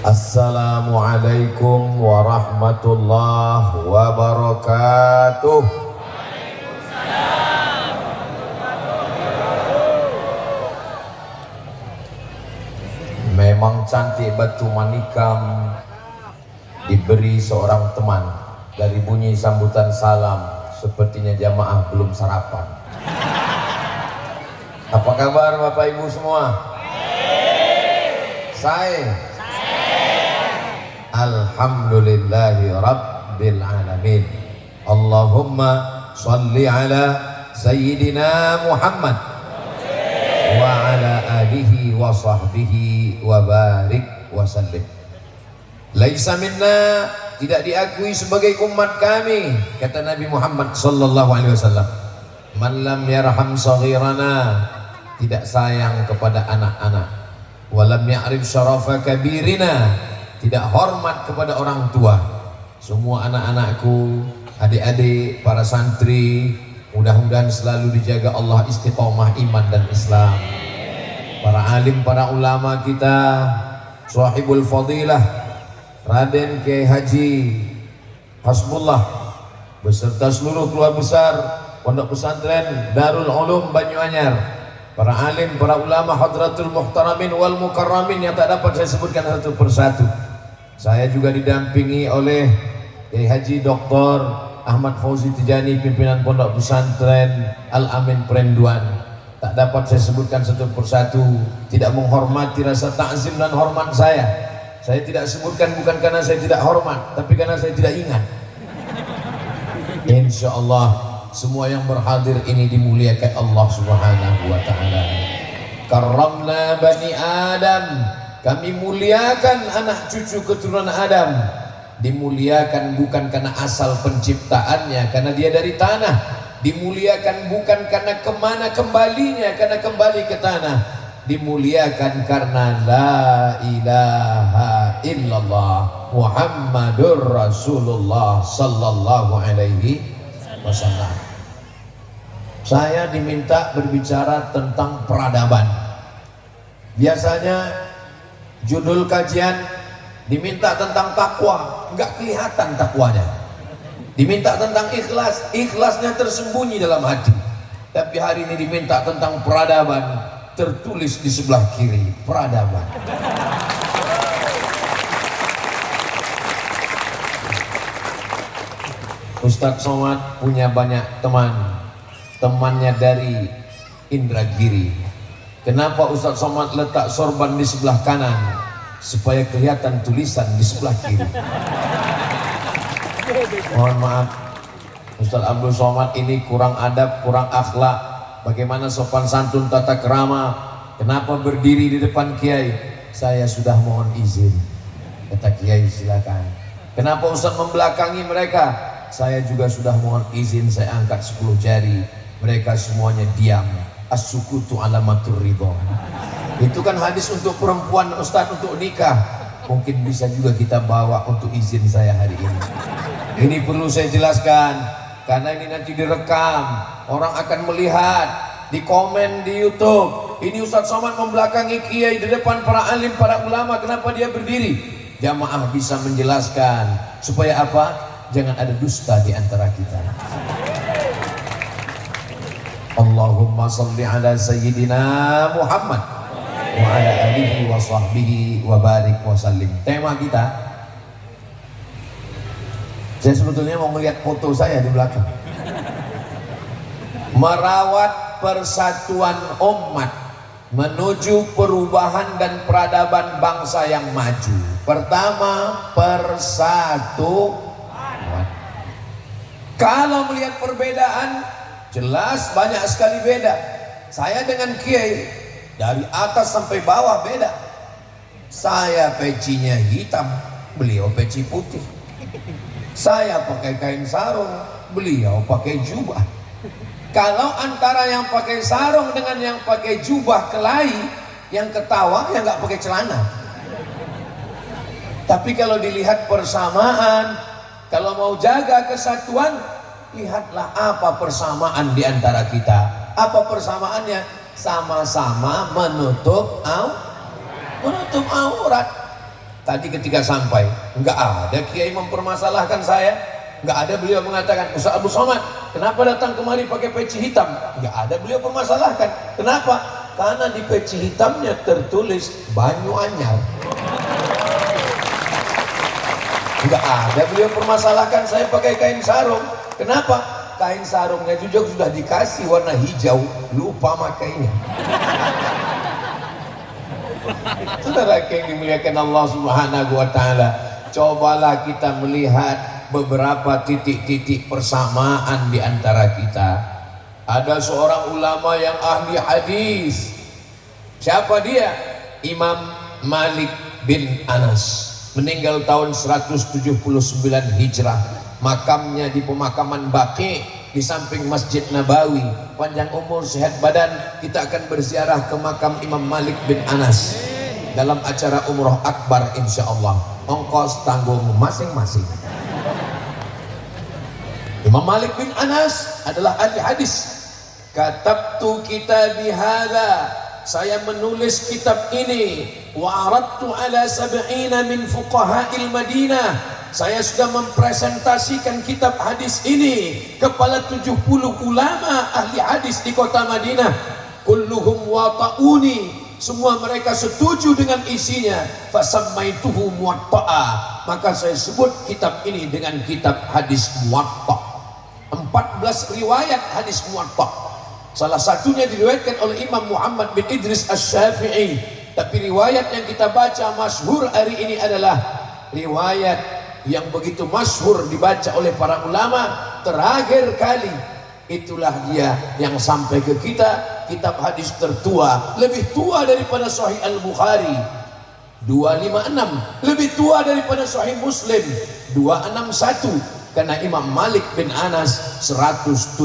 Assalamualaikum warahmatullahi wabarakatuh. Memang cantik batu manikam diberi seorang teman. Dari bunyi sambutan salam sepertinya jamaah belum sarapan. Apa kabar Bapak Ibu semua? Saya Alhamdulillahi Rabbil Alamin. Allahumma salli ala Sayyidina Muhammad wa ala alihi wa sahbihi wa barik wa sallim. Laisa minna, tidak diakui sebagai umat kami, kata Nabi Muhammad sallallahu alaihi wasallam, man lam yarham saghirana, tidak sayang kepada anak-anak, walam ya'rif syarafa kabirina, tidak hormat kepada orang tua. Semua anak-anakku, adik-adik, para santri, mudah-mudahan selalu dijaga Allah istiqomah iman dan Islam. Para alim, para ulama kita, sahibul fadilah Raden Kiai Haji Hasbullah beserta seluruh keluarga besar Pondok Pesantren Darul Ulum Banyuanyar, para alim, para ulama, hadratul muhtaramin wal mukarramin yang tak dapat saya sebutkan satu persatu. Saya juga didampingi oleh Kiai Haji Dr. Ahmad Fauzi Tijani, pimpinan Pondok Pesantren Al-Amin Perenduan. Tak dapat saya sebutkan satu persatu, tidak menghormati rasa takzim dan hormat saya. Saya tidak sebutkan bukan karena saya tidak hormat, tapi karena saya tidak ingat. Insya Allah semua yang berhadir ini dimuliakan Allah Subhanahu wa ta'ala. Karramna bani Adam, kami muliakan anak cucu keturunan Adam. Dimuliakan bukan karena asal penciptaannya, karena dia dari tanah. Dimuliakan bukan karena kemana kembalinya, karena kembali ke tanah. Dimuliakan karena la ilaha illallah Muhammadur Rasulullah sallallahu alaihi wasallam. Saya diminta berbicara tentang peradaban. Biasanya judul kajian diminta tentang takwa, enggak kelihatan takwanya. Diminta tentang ikhlas, ikhlasnya tersembunyi dalam hati. Tapi hari ini diminta tentang peradaban, tertulis di sebelah kiri, peradaban. Ustadz Somad punya banyak teman, temannya dari Indragiri. Kenapa Ustadz Somad letak sorban di sebelah kanan? Supaya kelihatan tulisan di sebelah kiri. Mohon maaf, Ustadz Abdul Somad ini kurang adab, kurang akhlak. Bagaimana sopan santun, tata kerama. Kenapa berdiri di depan kiai? Saya sudah mohon izin. Kata kiai, silakan. Kenapa Ustaz membelakangi mereka? Saya juga sudah mohon izin. Saya angkat 10 jari. Mereka semuanya diam. As-sukutu alamatur ridho. Itu kan hadis untuk perempuan Ustaz untuk nikah. Mungkin bisa juga kita bawa untuk izin saya hari ini. Ini perlu saya jelaskan, karena ini nanti direkam, orang akan melihat, di komen di YouTube. Ini Ustadz Somad membelakangi kiai di depan para alim, para ulama. Kenapa dia berdiri? Jamaah bisa menjelaskan supaya apa? Jangan ada dusta di antara kita. Allahumma salli ala Sayyidina Muhammad wa ala alihi wa sahbihi wa barik wa sallim. Tema kita, saya sebetulnya mau melihat foto saya di belakang. Merawat persatuan umat menuju perubahan dan peradaban bangsa yang maju. Pertama, persatuan. Kalau melihat perbedaan, jelas banyak sekali beda. Saya dengan kiai dari atas sampai bawah beda. Saya pecinya hitam, beliau peci putih. Saya pakai kain sarung, beliau pakai jubah. Kalau antara yang pakai sarung dengan yang pakai jubah kelahi, yang ketawa yang nggak pakai celana. Tapi kalau dilihat persamaan, kalau mau jaga kesatuan, lihatlah apa persamaan di antara kita. Apa persamaannya? Sama-sama menutup aurat. Tadi ketika sampai, nggak ada kiai mempermasalahkan saya, nggak ada beliau mengatakan, Ustaz Abdul Somad, kenapa datang kemari pakai peci hitam? Nggak ada beliau permasalahkan. Kenapa? Karena di peci hitamnya tertulis Banyu Anyar. Nggak ada beliau permasalahkan saya pakai kain sarung. Kenapa? Kain sarungnya juga sudah dikasih warna hijau, lupa makainya. Saudara yang dimuliakan Allah Subhanahu wa Ta'ala, cobalah kita melihat beberapa titik-titik persamaan di antara kita. Ada seorang ulama yang ahli hadis. Siapa dia? Imam Malik bin Anas, meninggal tahun 179 Hijrah. Makamnya di pemakaman Baqi di samping Masjid Nabawi. Panjang umur sehat badan, kita akan berziarah ke makam Imam Malik bin Anas dalam acara Umroh Akbar insyaallah. Ongkos tanggung masing-masing. Imam Malik bin Anas adalah ahli hadis. Katabtu kitabi hadza, saya menulis kitab ini. Wa aradtu ala sab'ina min fuqaha'il Madinah, saya sudah mempresentasikan kitab hadis ini kepada 70 ulama ahli hadis di kota Madinah. Kulluhum wata'uni, semua mereka setuju dengan isinya. Fasammaituhu muwatta'a, maka saya sebut kitab ini dengan kitab hadis muwatta'. 14 riwayat hadis muwatta'. Salah satunya diriwayatkan oleh Imam Muhammad bin Idris Asy-Syafi'i, tapi riwayat yang kita baca masyhur hari ini adalah riwayat yang begitu masyhur dibaca oleh para ulama terakhir kali. Itulah dia yang sampai ke kita, kitab hadis tertua, lebih tua daripada Sahih Al-Bukhari 256, lebih tua daripada Sahih Muslim 261, karena Imam Malik bin Anas 179.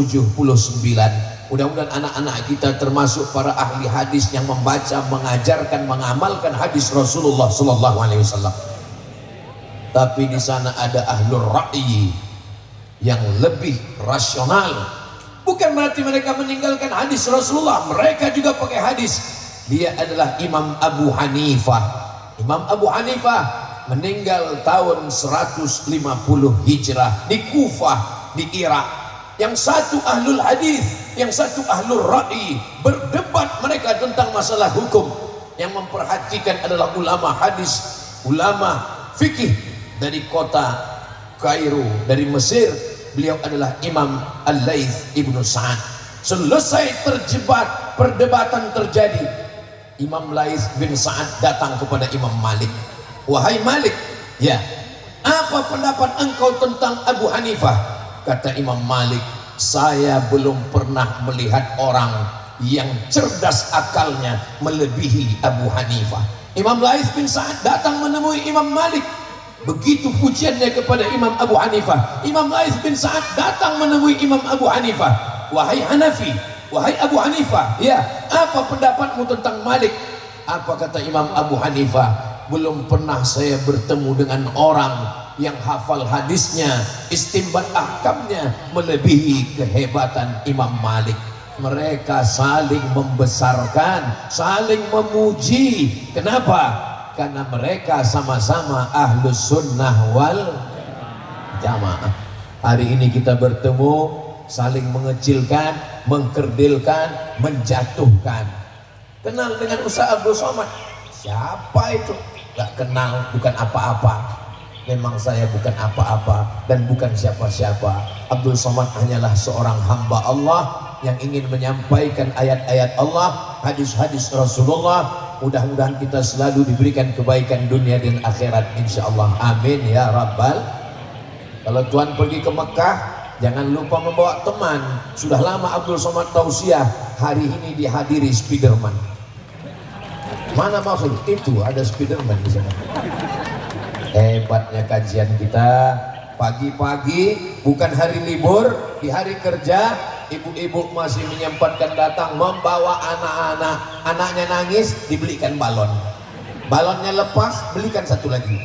Mudah-mudahan anak-anak kita termasuk para ahli hadis yang membaca, mengajarkan, mengamalkan hadis Rasulullah sallallahu alaihi wasallam. Tapi di sana ada ahlul ra'yi yang lebih rasional. Bukan berarti mereka meninggalkan hadis Rasulullah, mereka juga pakai hadis. Dia adalah Imam Abu Hanifah. Imam Abu Hanifah meninggal tahun 150 Hijrah di Kufah di Irak. Yang satu ahlul hadis, yang satu ahlul ra'yi, berdebat mereka tentang masalah hukum. Yang memperhatikan adalah ulama hadis, ulama fikih dari kota Kairo, dari Mesir. Beliau adalah Imam Al-Laits Ibnu Sa'ad. Selesai terjebak, perdebatan terjadi, Imam Laits bin Sa'ad datang kepada Imam Malik. Wahai Malik, ya, apa pendapat engkau tentang Abu Hanifah? Kata Imam Malik, saya belum pernah melihat orang yang cerdas akalnya melebihi Abu Hanifah. Imam Laits bin Sa'ad datang menemui Imam Malik. Begitu pujiannya kepada Imam Abu Hanifah. Imam Laits bin Sa'ad datang menemui Imam Abu Hanifah. Wahai Hanafi, wahai Abu Hanifah, ya, apa pendapatmu tentang Malik? Apa kata Imam Abu Hanifah? Belum pernah saya bertemu dengan orang yang hafal hadisnya, istinbat ahkamnya melebihi kehebatan Imam Malik. Mereka saling membesarkan, saling memuji. Kenapa? Karena mereka sama-sama ahlus sunnah wal jamaah. Hari ini kita bertemu, saling mengecilkan, mengkerdilkan, menjatuhkan. Kenal dengan Ustaz Abdul Somad? Siapa itu? Gak kenal, bukan apa-apa. Memang saya bukan apa-apa dan bukan siapa-siapa. Abdul Somad hanyalah seorang hamba Allah yang ingin menyampaikan ayat-ayat Allah, hadis-hadis Rasulullah. Mudah-mudahan kita selalu diberikan kebaikan dunia dan akhirat insyaallah. Amin ya rabbal. Kalau Tuhan pergi ke Mekah, jangan lupa membawa teman. Sudah lama Abdul Somad tausiah, hari ini dihadiri Spiderman. Mana maksud itu? Ada Spiderman di sana. Hebatnya kajian kita. Pagi-pagi, bukan hari libur, di hari kerja, ibu-ibu masih menyempatkan datang membawa anak-anak. Anaknya nangis, dibelikan balon. Balonnya lepas, belikan satu lagi.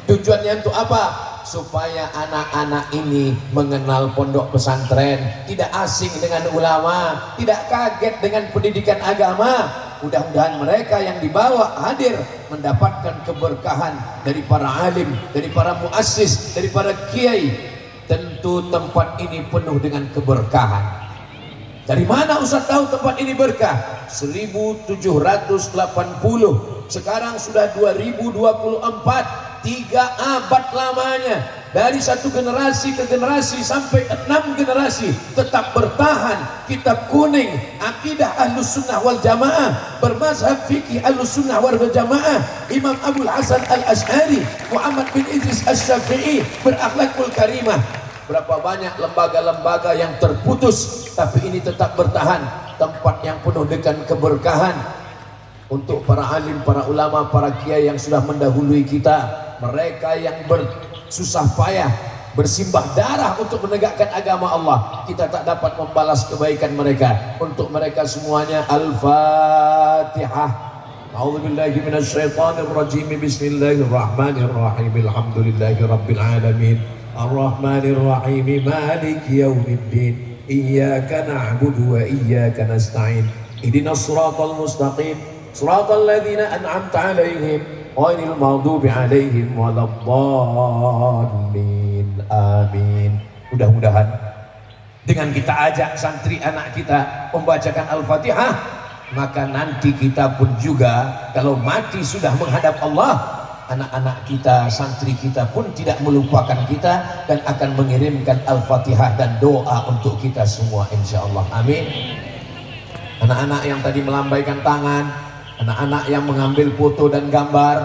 Tujuannya untuk apa? Supaya anak-anak ini mengenal pondok pesantren, tidak asing dengan ulama, tidak kaget dengan pendidikan agama. mudah-mudahan mereka yang dibawa hadir mendapatkan keberkahan dari para alim, dari para muassis, dari para kiai. Tentu tempat ini penuh dengan keberkahan. Dari mana Ustaz tahu tempat ini berkah? 1780, sekarang sudah 2024, 3 abad lamanya. Dari satu generasi ke generasi sampai 6 generasi tetap bertahan kitab kuning akidah Ahlus Sunnah wal Jamaah, bermazhab fikih Ahlus Sunnah wal Jamaah, Imam Abdul Hasan Al-Asy'ari, Muhammad bin Idris Asy-Syafi'i, berakhlakul karimah. Berapa banyak lembaga-lembaga yang terputus, tapi ini tetap bertahan, tempat yang penuh dengan keberkahan. Untuk para alim, para ulama, para kiai yang sudah mendahului kita, mereka yang bersusah payah, bersimbah darah untuk menegakkan agama Allah, kita tak dapat membalas kebaikan mereka. Untuk mereka semuanya, Al-Fatihah. A'udzubillahi minasyaitonirrajim. Bismillahirrahmanirrahim. Alhamdulillahi rabbil alamin. Ar-Rahmanir-Rahim. Maliki yaumiddin. Iyyaka na'budu wa iyyaka nasta'in. Ihdinas siratal mustaqim. Siratal ladzina an'amta 'alaihim ghairil maghdubi 'alaihim waladdallin. Amin. Mudah-mudahan dengan kita ajak santri anak kita membacakan Al-Fatihah, maka nanti kita pun juga kalau mati sudah menghadap Allah, anak-anak kita, santri kita pun tidak melupakan kita dan akan mengirimkan Al-Fatihah dan doa untuk kita semua, insyaallah. Amin. Anak-anak yang tadi melambaikan tangan, anak-anak yang mengambil foto dan gambar,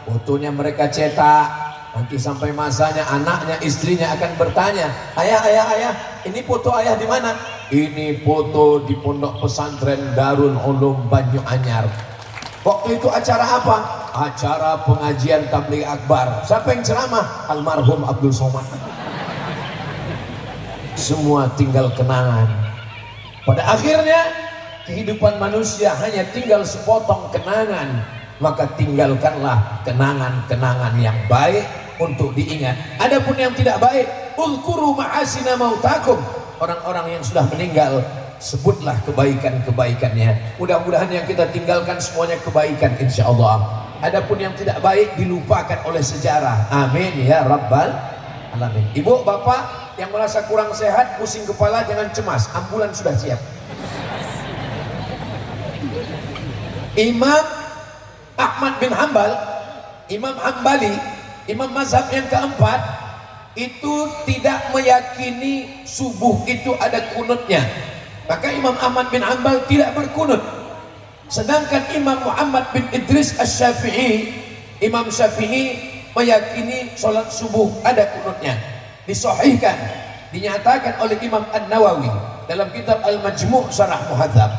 fotonya mereka cetak, nanti sampai masanya anaknya, istrinya akan bertanya, ayah, ini foto ayah di mana? Ini foto di Pondok Pesantren Darul Ulum Banyuanyar. Waktu itu acara apa? Acara pengajian tabligh akbar. Siapa yang ceramah? Almarhum Abdul Somad. Semua tinggal kenangan. Pada akhirnya kehidupan manusia hanya tinggal sepotong kenangan, maka tinggalkanlah kenangan-kenangan yang baik untuk diingat. Adapun yang tidak baik, ulkuru ma'asina mautakum. Orang-orang yang sudah meninggal, sebutlah kebaikan-kebaikannya. Mudah-mudahan yang kita tinggalkan semuanya kebaikan, insyaallah. Adapun yang tidak baik dilupakan oleh sejarah. Amin ya rabbal alamin. Ibu, bapak yang merasa kurang sehat, pusing kepala, jangan cemas, ambulan sudah siap. Imam Ahmad bin Hanbal, Imam Hambali, imam mazhab yang keempat, itu tidak meyakini subuh itu ada kunutnya. Maka Imam Ahmad bin Hanbal tidak berkunut. Sedangkan Imam Muhammad bin Idris Asy-Syafi'i, Imam Syafi'i meyakini sholat subuh ada kunutnya. Disahihkan, dinyatakan oleh Imam An-Nawawi dalam kitab Al-Majmu' Syarah Muhadzab.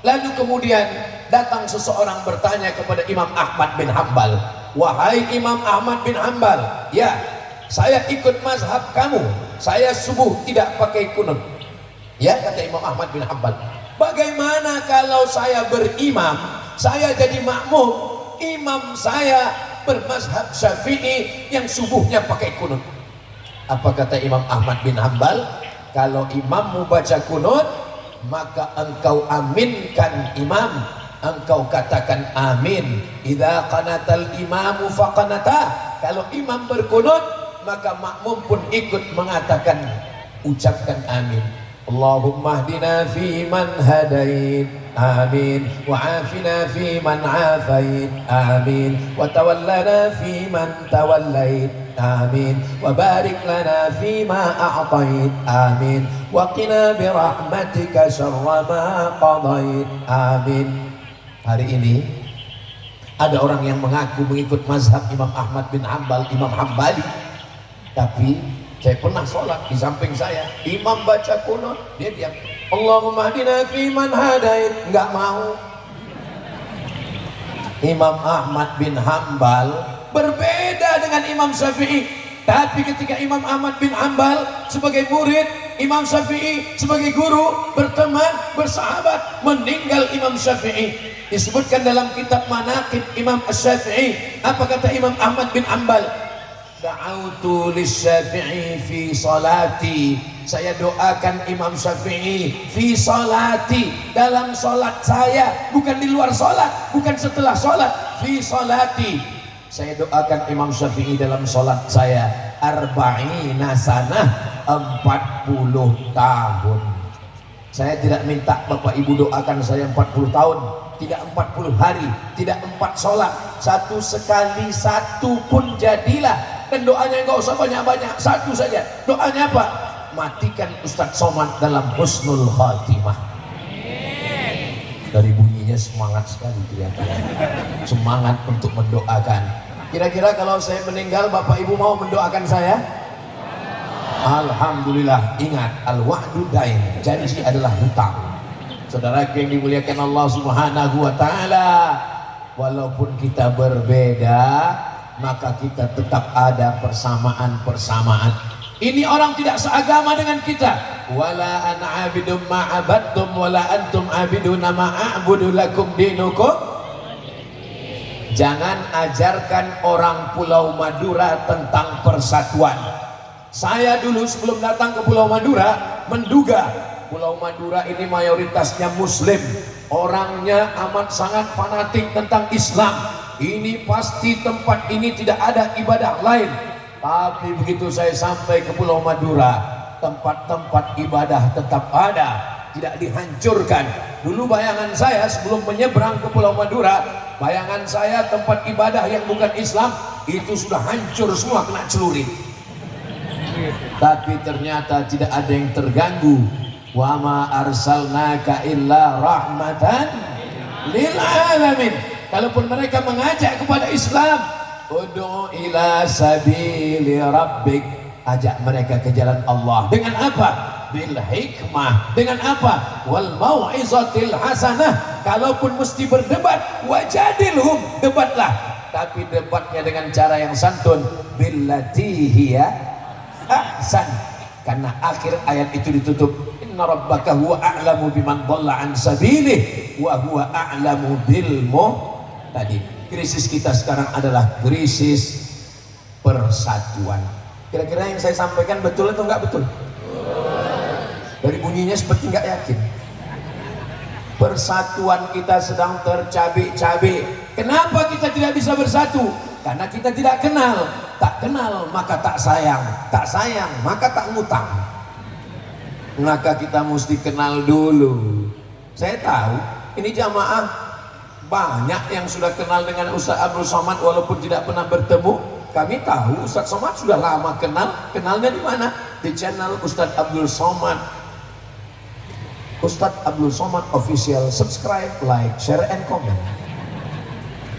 Lalu kemudian datang seseorang bertanya kepada Imam Ahmad bin Hanbal, wahai Imam Ahmad bin Hanbal, ya, saya ikut mazhab kamu, saya subuh tidak pakai kunut. Ya, kata Imam Ahmad bin Hanbal, bagaimana kalau saya berimam, saya jadi makmum, imam saya bermazhab Syafi'i yang subuhnya pakai kunut? Apa kata Imam Ahmad bin Hanbal? Kalau imammu baca kunut, maka engkau aminkan imam, engkau katakan amin. Idza qanatal imamu faqanata. Kalau imam berkunut, maka makmum pun ikut mengatakan, ucapkan amin. Allahumma hdina fi man hadait, amin, wa afina fi man afait, amin, wa tawallana fi man tawallait, amin, wa barik lana fi ma a'tait, amin, wa qina bi rahmatika syarra ma qadait, amin. Hari ini ada orang yang mengaku mengikut mazhab Imam Ahmad bin Hanbal, Imam Hambali, tapi saya pernah sholat di samping saya, imam baca kunut, dia diam. Allahumma hdina fi man hadait, enggak mau. Imam Ahmad bin Hanbal berbeda dengan Imam Syafi'i, tapi ketika Imam Ahmad bin Hanbal sebagai murid, Imam Syafi'i sebagai guru, berteman, bersahabat, meninggal Imam Syafi'i. Disebutkan dalam kitab Manaqib Imam Asy-Syafi'i, apa kata Imam Ahmad bin Hanbal? Da'autu lisyafi'i fi salati Saya doakan Imam Syafi'i fi salati, dalam solat saya, bukan di luar solat, bukan setelah solat, fi salati. Saya doakan Imam Syafi'i dalam solat saya arba'ina sanah, 40 tahun. Saya tidak minta Bapak Ibu doakan saya 40 tahun, tidak 40 hari, tidak 4 sholat, satu sekali, satu pun jadilah. Dan doanya nggak usah banyak-banyak, satu saja. Doanya apa? Matikan Ustadz Somad dalam husnul khatimah. Dari bunyinya semangat sekali kelihatannya, semangat untuk mendoakan. Kira-kira kalau saya meninggal, Bapak Ibu mau mendoakan saya? Alhamdulillah. Ingat, al-wa'du dain, janji adalah hutang. Saudara yang dimuliakan Allah Subhanahu wa taala, walaupun kita berbeda, maka kita tetap ada persamaan-persamaan. Ini orang tidak seagama dengan kita. Wala ana abidum ma abadtum wala antum abiduna ma a'budu lakum dinukum. Jangan ajarkan orang Pulau Madura tentang persatuan. Saya dulu sebelum datang ke Pulau Madura menduga Pulau Madura ini mayoritasnya Muslim, orangnya amat sangat fanatik tentang Islam. Ini pasti tempat ini tidak ada ibadah lain. Tapi begitu saya sampai ke Pulau Madura, tempat-tempat ibadah tetap ada, tidak dihancurkan. Dulu bayangan saya sebelum menyeberang ke Pulau Madura, bayangan saya tempat ibadah yang bukan Islam itu sudah hancur semua, kena celurit. Tapi ternyata tidak ada yang terganggu. Wa ma arsalnaka illa rahmatan lil alamin. Kalaupun mereka mengajak kepada Islam, ud'u ila sabili rabbik, ajak mereka ke jalan Allah. Dengan apa? Bil hikmah. Dengan apa? Wal mau'izatil hasanah. Kalaupun mesti berdebat, wajadilhum, debatlah. Tapi debatnya dengan cara yang santun. Billati hiya ahsan. Karena akhir ayat itu ditutup, inna rabbaka huwa a'lamu biman dhalla an sabilih wa huwa a'lamu bil muhtadin. Krisis kita sekarang adalah krisis persatuan. Kira-kira yang saya sampaikan betul atau enggak betul? Dari bunyinya seperti enggak yakin. Persatuan kita sedang tercabik-cabik. Kenapa kita tidak bisa bersatu? Karena kita tidak kenal. Tak kenal maka tak sayang, tak sayang maka tak ngutang. Maka kita mesti kenal dulu. Saya tahu ini jamaah banyak yang sudah kenal dengan Ustaz Abdul Somad walaupun tidak pernah bertemu. Kami tahu Ustaz Somad sudah lama kenal. Kenalnya di mana? Di channel Ustaz Abdul Somad. Ustaz Abdul Somad official. Subscribe, like, share, and comment.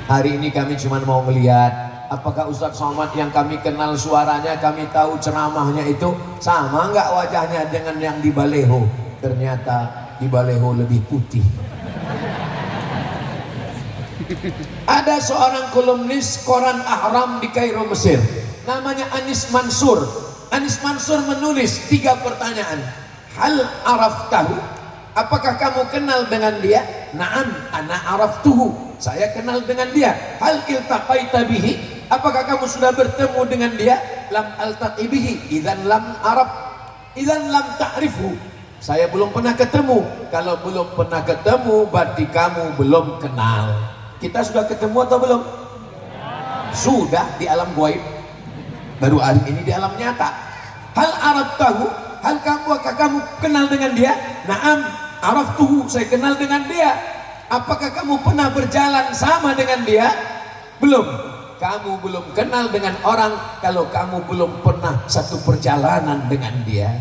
Hari ini kami cuma mau melihat apakah Ustaz Somad yang kami kenal suaranya, kami tahu ceramahnya itu sama nggak wajahnya dengan yang di Baleho. Ternyata di Baleho lebih putih. Ada seorang kolumnis koran Ahram di Kairo, Mesir, namanya Anis Mansur. Anis Mansur menulis 3 pertanyaan. Hal araftahu, apakah kamu kenal dengan dia? Naam, ana araftuhu, saya kenal dengan dia. Hal iltaqaita bihi, apakah kamu sudah bertemu dengan dia? Lam altaqi bihi, idzan lam araf, idzan lam ta'rifu, saya belum pernah ketemu. Kalau belum pernah ketemu berarti kamu belum kenal. Kita sudah ketemu atau belum? Sudah di alam gaib, baru hari ini di alam nyata. Hal araftahu, hal apakah kamu kenal dengan dia? Naam araftuhu, saya kenal dengan dia. Apakah kamu pernah berjalan sama dengan dia? Belum. Kamu belum kenal dengan orang kalau kamu belum pernah satu perjalanan dengan dia.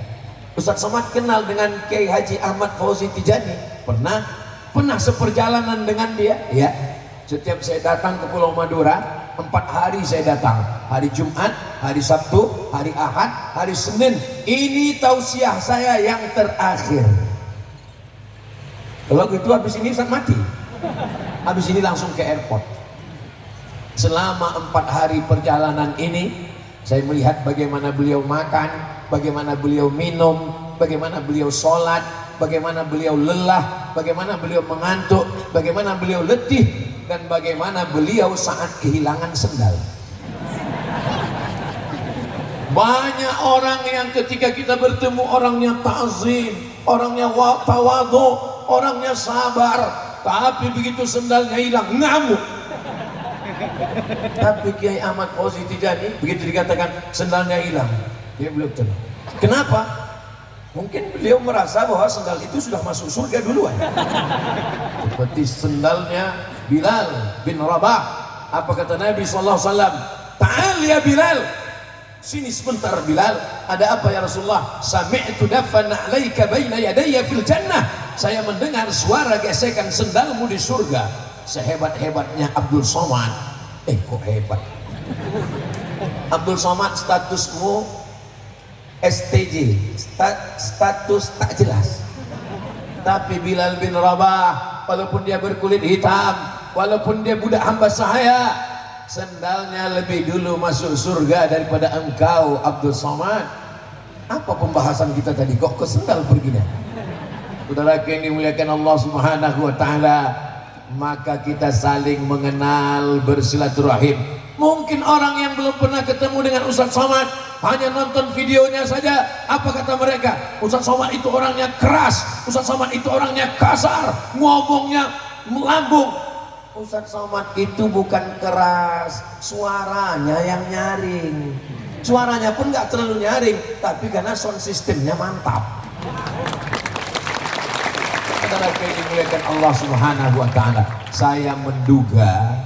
Ustaz Somad kenal dengan Kiai Haji Ahmad Fauzi Tijani. Pernah seperjalanan dengan dia? Ya. Setiap saya datang ke Pulau Madura, 4 hari saya datang. Hari Jumat, hari Sabtu, hari Ahad, hari Senin. Ini tausiah saya yang terakhir. Kalau gitu habis ini Ustaz mati. Habis ini langsung ke airport. Selama 4 hari perjalanan ini, saya melihat bagaimana beliau makan, bagaimana beliau minum, bagaimana beliau sholat, bagaimana beliau lelah, bagaimana beliau mengantuk, bagaimana beliau letih, dan bagaimana beliau saat kehilangan sendal. Banyak orang yang ketika kita bertemu orangnya ta'zim, orangnya tawadhu, orangnya sabar, tapi begitu sendalnya hilang ngamuk. Tapi Kiai Ahmad Fauzi Tijani begitu dikatakan sendalnya hilang, dia belum tenang. Kenapa? Mungkin beliau merasa bahwa sendal itu sudah masuk surga duluan. Seperti sendalnya Bilal bin Rabah. Apa kata Nabi SAW? Ta'al ya Bilal, sini sebentar Bilal. Ada apa ya Rasulullah? Sami'tu dafan 'alaika baina yadayya fil jannah. Saya mendengar suara gesekan sendalmu di surga. Sehebat-hebatnya Abdul Somad. Kok hebat? Abdul Somad statusmu STJ, status tak jelas. Tapi Bilal bin Rabah, walaupun dia berkulit hitam, walaupun dia budak hamba sahaya, sendalnya lebih dulu masuk surga daripada engkau Abdul Somad. Apa pembahasan kita tadi? Kok ke sendal perginya? Saudara yang dimuliakan Allah Subhanahu wa taala, maka kita saling mengenal, bersilaturahim. Mungkin orang yang belum pernah ketemu dengan Ustaz Somad hanya nonton videonya saja. Apa kata mereka? Ustaz Somad itu orangnya keras, Ustaz Somad itu orangnya kasar, ngomongnya melambung. Ustaz Somad itu bukan keras, suaranya yang nyaring. Suaranya pun nggak terlalu nyaring, tapi karena sound systemnya mantap. Saudara yang dimuliakan Allah Subhanahu wa taala, saya menduga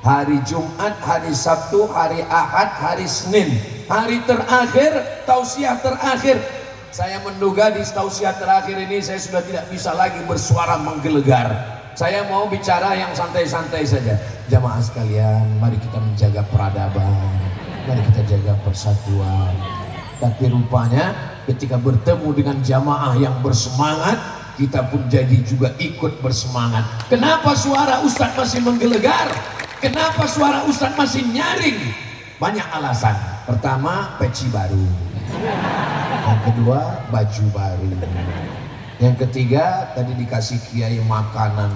hari Jumat, hari Sabtu, hari Ahad, hari Senin, hari terakhir, tausiah terakhir, saya menduga di tausiah terakhir ini saya sudah tidak bisa lagi bersuara menggelegar. Saya mau bicara yang santai-santai saja. Jamaah sekalian, mari kita menjaga peradaban, mari kita jaga persatuan. Tapi rupanya ketika bertemu dengan jamaah yang bersemangat, kita pun jadi juga ikut bersemangat. Kenapa suara Ustadz masih menggelegar? Kenapa suara Ustadz masih nyaring? Banyak alasan. Pertama, peci baru. Yang kedua, baju baru. Yang ketiga, tadi dikasih kiai makanan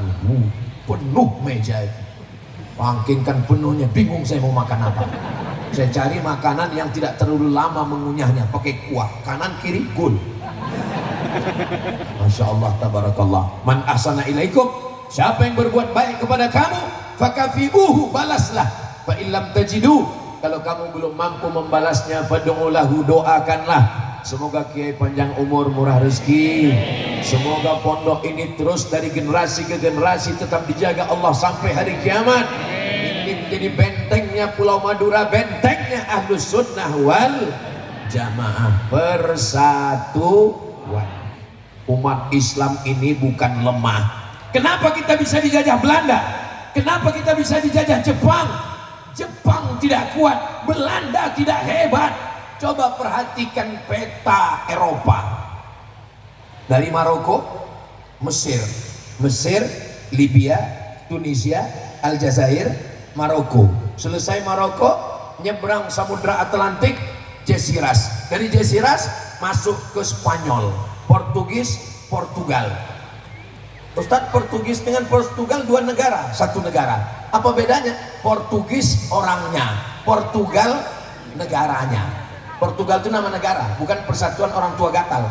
penuh meja itu. Pangkingkan penuhnya, bingung saya mau makan apa. Saya cari makanan yang tidak terlalu lama mengunyahnya, pakai kuah kanan kiri gul. Masya Allah, tabarakallah. Man ahsana ilaikum, siapa yang berbuat baik kepada kamu, fakafi'uhu, balaslah. Fa illam tajidu, kalau kamu belum mampu membalasnya, fad'u lahu, doakanlah. Semoga kiai panjang umur, murah rezeki. Semoga pondok ini terus dari generasi ke generasi tetap dijaga Allah sampai hari kiamat. Ini menjadi bentengnya Pulau Madura, bentengnya Ahlus Sunnah wal Jamaah, persatuan. Umat Islam ini bukan lemah. Kenapa kita bisa dijajah Belanda? Kenapa kita bisa dijajah Jepang? Jepang tidak kuat, Belanda tidak hebat. Coba perhatikan peta Eropa. Dari Maroko, Mesir, Libya, Tunisia, Aljazair, Maroko. Selesai Maroko, nyebrang Samudra Atlantik, Jesiras. Dari Jesiras masuk ke Spanyol, Portugis, Portugal. Ustadz, Portugis dengan Portugal dua negara, satu negara. Apa bedanya? Portugis orangnya, Portugal negaranya. Portugal itu nama negara, bukan persatuan orang tua gatal.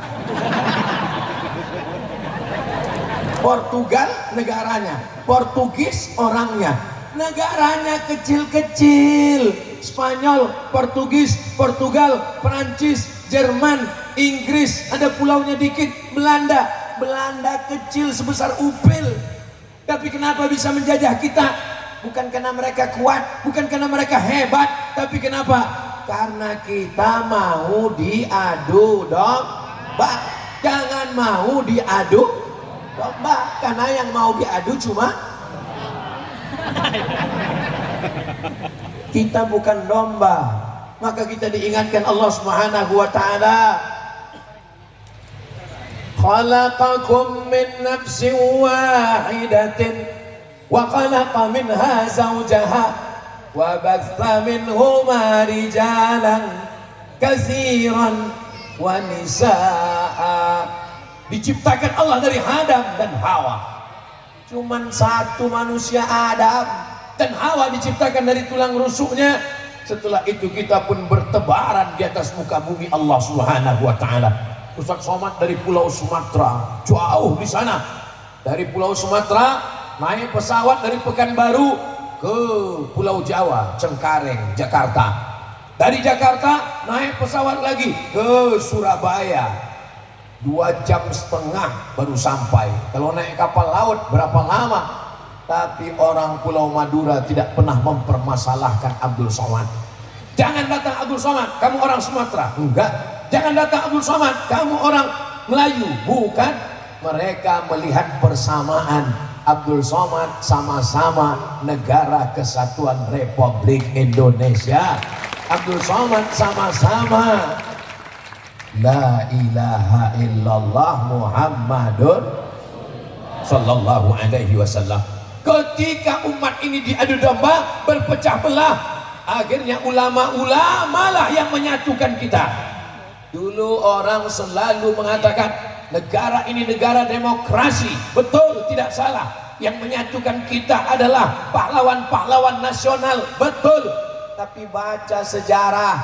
Portugal negaranya, Portugis orangnya. Negaranya kecil-kecil. Spanyol, Portugis, Portugal, Perancis, Jerman, Inggris, ada pulaunya dikit, Belanda kecil sebesar upil. Tapi kenapa bisa menjajah kita? Bukan karena mereka kuat, bukan karena mereka hebat, tapi kenapa? Karena kita mau diadu domba. Jangan mau diadu domba, karena yang mau diadu cuma kita, bukan domba. Maka kita diingatkan Allah Subhanahu wa taala, khalaqakum min nafsin wahidatin wa khalaqa minha zawjaha wa batha minhuma rijalan katsiran wa nisaa. Diciptakan Allah dari Adam dan Hawa. Cuman satu manusia, Adam, dan Hawa diciptakan dari tulang rusuknya. Setelah itu kita pun bertebaran di atas muka bumi Allah Subhanahu wa taala. Ustaz Somad dari Pulau Sumatera, jauh di sana. Dari Pulau Sumatera naik pesawat dari Pekanbaru ke Pulau Jawa, Cengkareng, Jakarta. Dari Jakarta naik pesawat lagi ke Surabaya. 2,5 jam baru sampai. Kalau naik kapal laut berapa lama? Tapi orang Pulau Madura tidak pernah mempermasalahkan Abdul Somad. Jangan datang Abdul Somad, kamu orang Sumatera. Enggak. Jangan datang Abdul Somad, kamu orang Melayu. Bukan. Mereka melihat persamaan. Abdul Somad sama-sama Negara Kesatuan Republik Indonesia. Abdul Somad sama-sama La ilaha illallah Muhammadun sallallahu alaihi wasallam. Ketika umat ini diadu domba, berpecah belah, akhirnya ulama-ulama lah yang menyatukan kita. Dulu orang selalu mengatakan negara ini negara demokrasi. Betul, tidak salah. Yang menyatukan kita adalah pahlawan-pahlawan nasional. Betul. Tapi baca sejarah,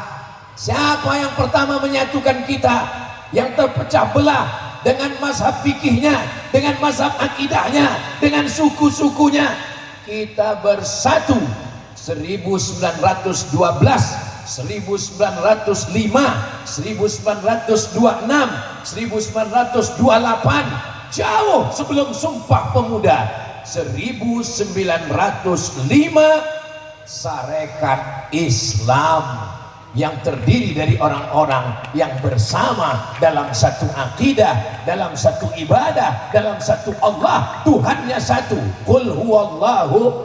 siapa yang pertama menyatukan kita, yang terpecah belah dengan mazhab fikihnya, dengan mazhab akidahnya, dengan suku-sukunya? Kita bersatu 1912, 1905, 1926, 1928, jauh sebelum Sumpah Pemuda. 1905 Sarekat Islam yang terdiri dari orang-orang yang bersama dalam satu akidah, dalam satu ibadah, dalam satu Allah. Tuhannya satu, qul huwallahu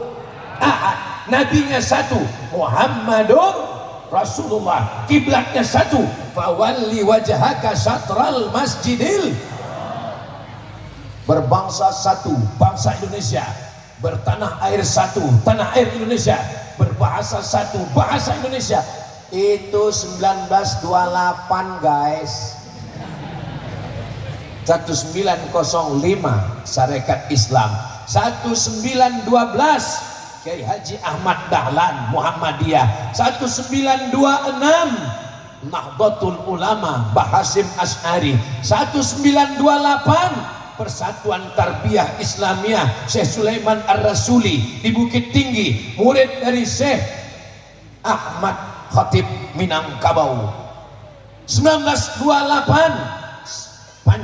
ahad, nabinya satu, Muhammadur Rasulullah, kiblatnya satu, fawalli wajhaka syatral masjidil. Berbangsa satu, bangsa Indonesia. Bertanah air satu, tanah air Indonesia. Berbahasa satu, bahasa Indonesia. Itu 1928 guys. 1905 Sarekat Islam. 1912 Kiai Haji Ahmad Dahlan Muhammadiyah. 1926 Nahdlatul Ulama Mbah Hasyim Asy'ari. 1928 Persatuan Tarbiyah Islamiyah Syekh Sulaiman Ar-Rasuli di Bukit Tinggi, murid dari Syekh Ahmad Khatib Minangkabau. 1928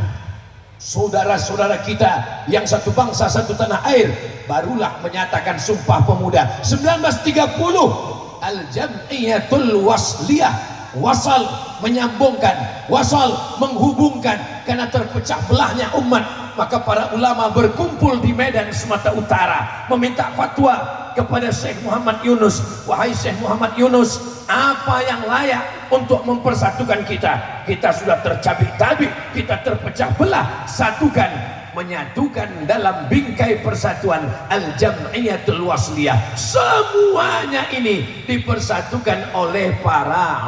saudara-saudara kita yang satu bangsa satu tanah air barulah menyatakan Sumpah Pemuda. 1930 Al-Jam'iyatul Wasliyah, wasal menyambungkan, wasal menghubungkan. Karena terpecah belahnya umat, maka para ulama berkumpul di Medan Sumatera Utara meminta fatwa kepada Syekh Muhammad Yunus. Wahai Syekh Muhammad Yunus, apa yang layak untuk mempersatukan kita? Kita sudah tercabik-cabik, kita terpecah belah. Satukan, menyatukan dalam bingkai persatuan Al-Jam'iyatul Wasliyah. Semuanya ini dipersatukan oleh para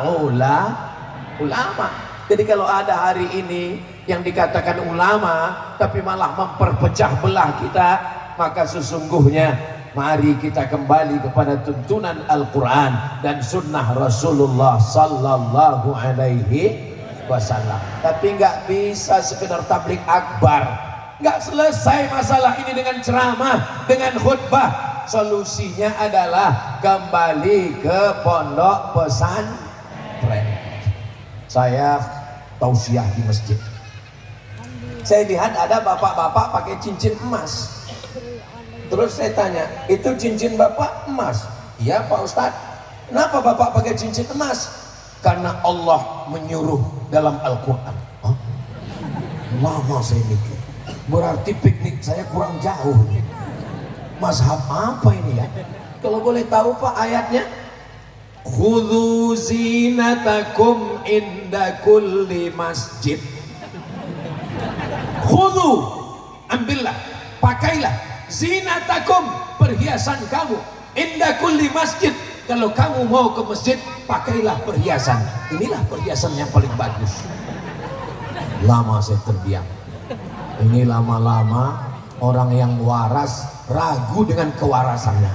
ulama. Jadi kalau ada hari ini yang dikatakan ulama tapi malah memperpecah belah kita, maka sesungguhnya mari kita kembali kepada tuntunan Al-Quran dan sunnah Rasulullah sallallahu alaihi wasallam. Tapi nggak bisa sekedar tablik akbar, nggak selesai masalah ini dengan ceramah, dengan khutbah. Solusinya adalah kembali ke pondok pesantren. Saya tausiah di masjid, saya lihat ada bapak-bapak pakai cincin emas. Terus saya tanya, itu cincin bapak emas? Iya Pak Ustadz. Kenapa bapak pakai cincin emas? Karena Allah menyuruh dalam Al-Quran. Hah? Lama saya mikir, berarti piknik saya kurang jauh. Mazhab apa ini ya? Kalau boleh tahu Pak ayatnya? Khudhu zinatakum inda kulli masjid. Khudhu, ambillah, pakailah, zinatakum, perhiasan kamu, inda kulli masjid. Kalau kamu mau ke masjid, pakailah perhiasan. Inilah perhiasan yang paling bagus. Lama saya terdiam. Ini lama-lama orang yang waras ragu dengan kewarasannya.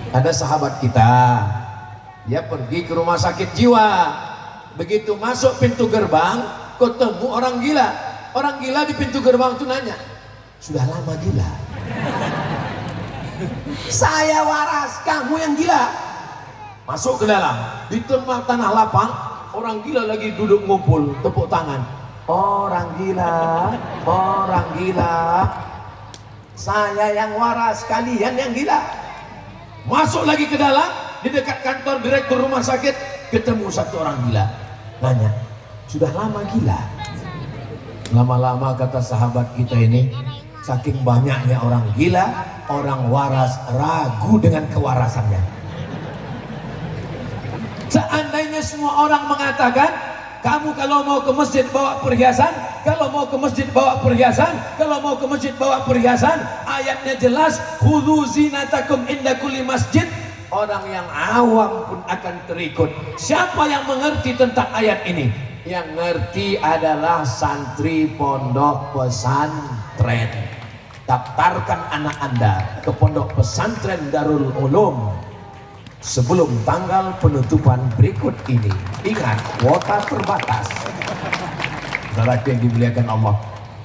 Ada sahabat kita Dia pergi ke rumah sakit jiwa. Begitu masuk pintu gerbang, ketemu orang gila. Orang gila di pintu gerbang itu nanya, sudah lama gila? Saya waras, kamu yang gila. Masuk ke dalam, di tempat tanah lapang, orang gila lagi duduk ngumpul, tepuk tangan. Orang gila, orang gila, saya yang waras, kalian yang gila. Masuk lagi ke dalam, di dekat kantor direktur rumah sakit, ketemu satu orang gila. Nanya, sudah lama gila? Lama-lama kata sahabat kita ini, saking banyaknya orang gila, orang waras ragu dengan kewarasannya. Seandainya semua orang mengatakan, kamu kalau mau ke masjid bawa perhiasan, kalau mau ke masjid bawa perhiasan, kalau mau ke masjid bawa perhiasan, ayatnya jelas, khudzu zinatakum inda kulli masjid. Orang yang awam pun akan terikut. Siapa yang mengerti tentang ayat ini? Yang ngerti adalah santri pondok pesantren. Daftarkan anak Anda ke pondok pesantren Darul Ulum sebelum tanggal penutupan berikut ini. Ingat, kuota terbatas. Saudara yang dimuliakan Allah,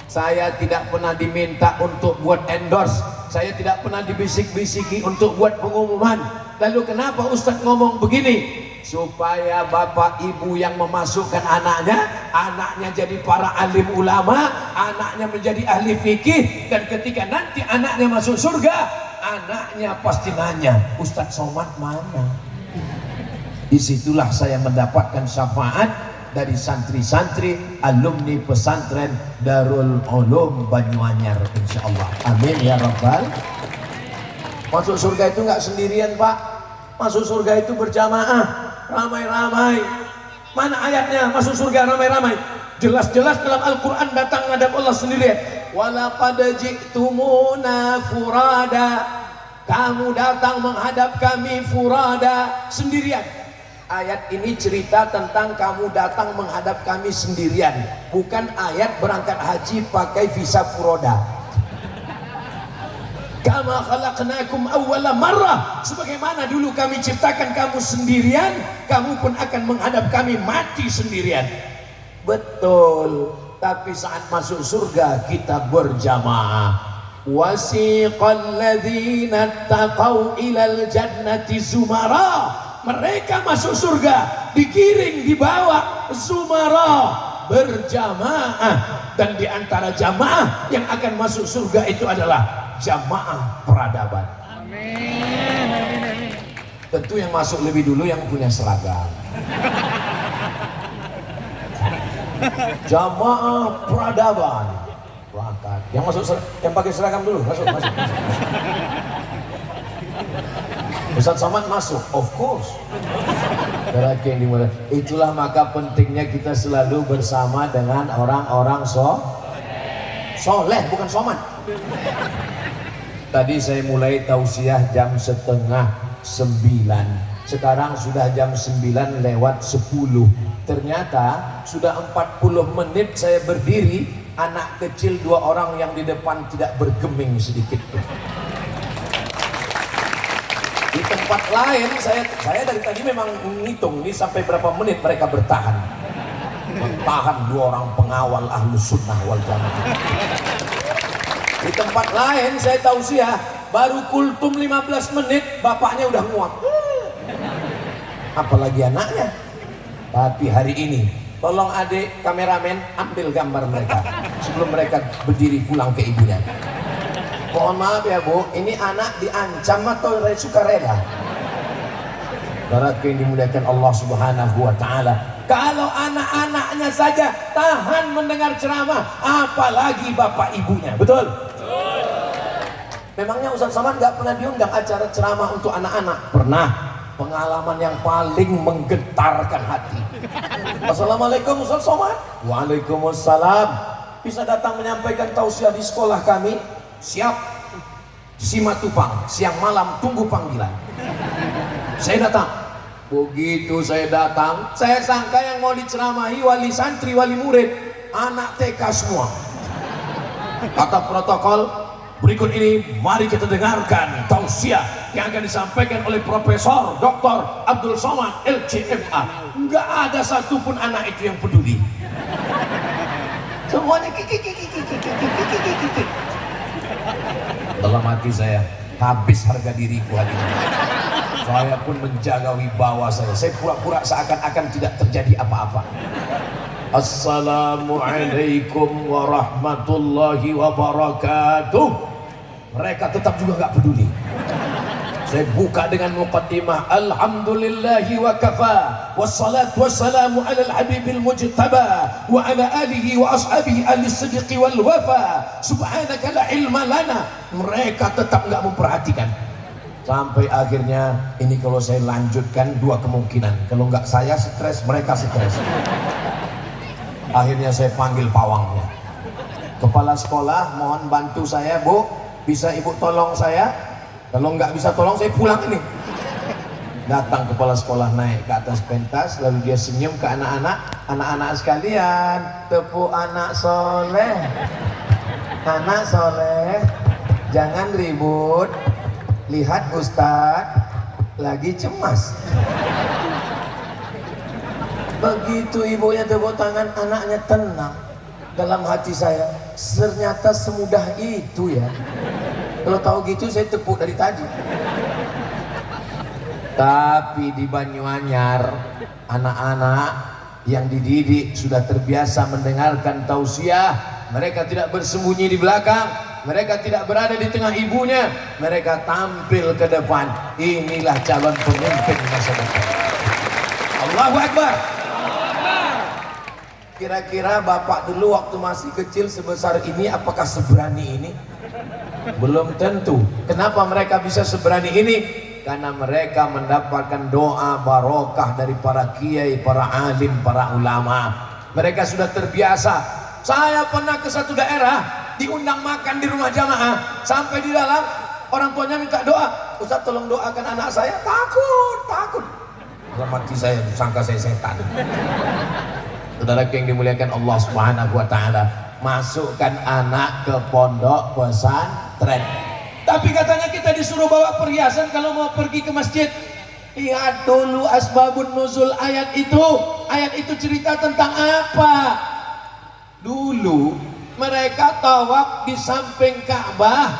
saya tidak pernah diminta untuk buat endorse, saya tidak pernah dibisik-bisiki untuk buat pengumuman. Lalu kenapa Ustadz ngomong begini? Supaya bapak ibu yang memasukkan anaknya, anaknya jadi para alim ulama, anaknya menjadi ahli fikih, dan ketika nanti anaknya masuk surga, anaknya pasti nanya, Ustadz Somad mana? Disitulah saya mendapatkan syafaat dari santri-santri alumni pesantren Darul Ulum Banyuanyar, insyaallah. Amin ya rabbal. Masuk surga itu nggak sendirian, Pak. Masuk surga itu berjamaah, ramai-ramai. Mana ayatnya masuk surga ramai-ramai? Jelas-jelas dalam Al-Quran datang ngadap Allah sendirian. Walaqad ji'tumuna furada, kamu datang menghadap kami furada, sendirian. Ayat ini cerita tentang kamu datang menghadap kami sendirian, bukan ayat berangkat haji pakai visa furoda. Kama khalaqnakum awwala marrah, sebagaimana dulu kami ciptakan kamu sendirian, kamu pun akan menghadap kami mati sendirian. Betul, tapi saat masuk surga kita berjamaah. Wasiqal ladzina taqaw ilal jannati zumara, mereka masuk surga digiring dibawa zumara, berjamaah. Dan di antara jamaah yang akan masuk surga itu adalah jamaah peradaban. Amin. Tentu yang masuk lebih dulu yang punya seragam. Jamaah peradaban berangkat. Yang masuk yang pakai seragam dulu, masuk. Ustadz Somad masuk, of course. Itulah maka pentingnya kita selalu bersama dengan orang-orang soleh, bukan somad. Tadi saya mulai tausiah jam 8:30. Sekarang sudah jam 9 lewat 10. Ternyata sudah 40 menit saya berdiri, anak kecil 2 orang yang di depan tidak bergeming sedikit pun. Di tempat lain saya dari tadi memang menghitung nih sampai berapa menit mereka bertahan. Bertahan 2 orang pengawal Ahlus Sunnah wal Jamaah. Di tempat lain saya tausiah baru kultum 15 menit bapaknya udah nguap. Apalagi anaknya. Tapi hari ini tolong adik kameramen ambil gambar mereka sebelum mereka berdiri pulang ke ibunya. Mohon maaf ya Bu, ini anak diancam atau sukarela? Para yang dimuliakan Allah Subhanahu wa taala, kalau anak-anaknya saja tahan mendengar ceramah, apalagi bapak ibunya. Betul? Memangnya Ustadz Somad nggak pernah diundang acara ceramah untuk anak-anak? Pernah. Pengalaman yang paling menggetarkan hati. Assalamualaikum Ustadz Somad. Waalaikumsalam. Bisa datang menyampaikan tausiah di sekolah kami? Siap. Simatupang, siang malam tunggu panggilan. Saya datang. Begitu saya datang, saya sangka yang mau diceramahi wali santri, wali murid, anak TK semua. Kata protokol, berikut ini mari kita dengarkan tausiah yang akan disampaikan oleh Profesor Dr. Abdul Somad LCMA. Enggak ada satupun anak itu yang peduli. Semuanya kiki. Dalam hati saya, habis harga diriku hari ini. Saya pun menjaga wibawa saya. Saya pura-pura seakan-akan tidak terjadi apa-apa. Assalamualaikum warahmatullahi wabarakatuh. Mereka tetap juga nggak peduli. Saya buka dengan muqaddimah. Alhamdulillahi wa kafa, wassalatu wassalamu ala al-habibil mujtaba wa ala alihi wa ashabihi ahli sidqi wal wafa. Subhanaka la ilma lana. Mereka tetap nggak memperhatikan. Sampai akhirnya ini kalau saya lanjutkan dua kemungkinan. Kalau nggak saya stres, mereka stres. Akhirnya saya panggil pawangnya. Kepala sekolah, mohon bantu saya, Bu. Bisa Ibu tolong saya? Kalau nggak bisa tolong, saya pulang ini. Datang kepala sekolah naik ke atas pentas, lalu dia senyum ke anak-anak. Anak-anak sekalian, tepuk anak soleh. Anak soleh, jangan ribut. Lihat Ustadz lagi cemas. Begitu ibunya tepuk tangan, anaknya tenang. Dalam hati saya, ternyata semudah itu ya. Kalau tahu gitu saya tepuk dari tadi. Tapi di Banyuanyar, anak-anak yang dididik sudah terbiasa mendengarkan tausiah. Mereka tidak bersembunyi di belakang, mereka tidak berada di tengah ibunya, mereka tampil ke depan. Inilah calon pemimpin masa depan. Allahu Akbar. Kira-kira bapak dulu waktu masih kecil sebesar ini, apakah seberani ini? Belum tentu. Kenapa mereka bisa seberani ini? Karena mereka mendapatkan doa barokah dari para kiai, para alim, para ulama. Mereka sudah terbiasa. Saya pernah ke satu daerah, diundang makan di rumah jamaah. Sampai di dalam, orang tuanya minta doa. Ustaz tolong doakan anak saya. Takut. Dalam hati saya, sangka saya setan. Saudara yang dimuliakan Allah Subhanahu wa Ta'ala, masukkan anak ke pondok pesantren. Tapi katanya kita disuruh bawa perhiasan kalau mau pergi ke masjid. Lihat dulu asbabun nuzul ayat itu. Ayat itu cerita tentang apa? Dulu mereka tawaf di samping Ka'bah,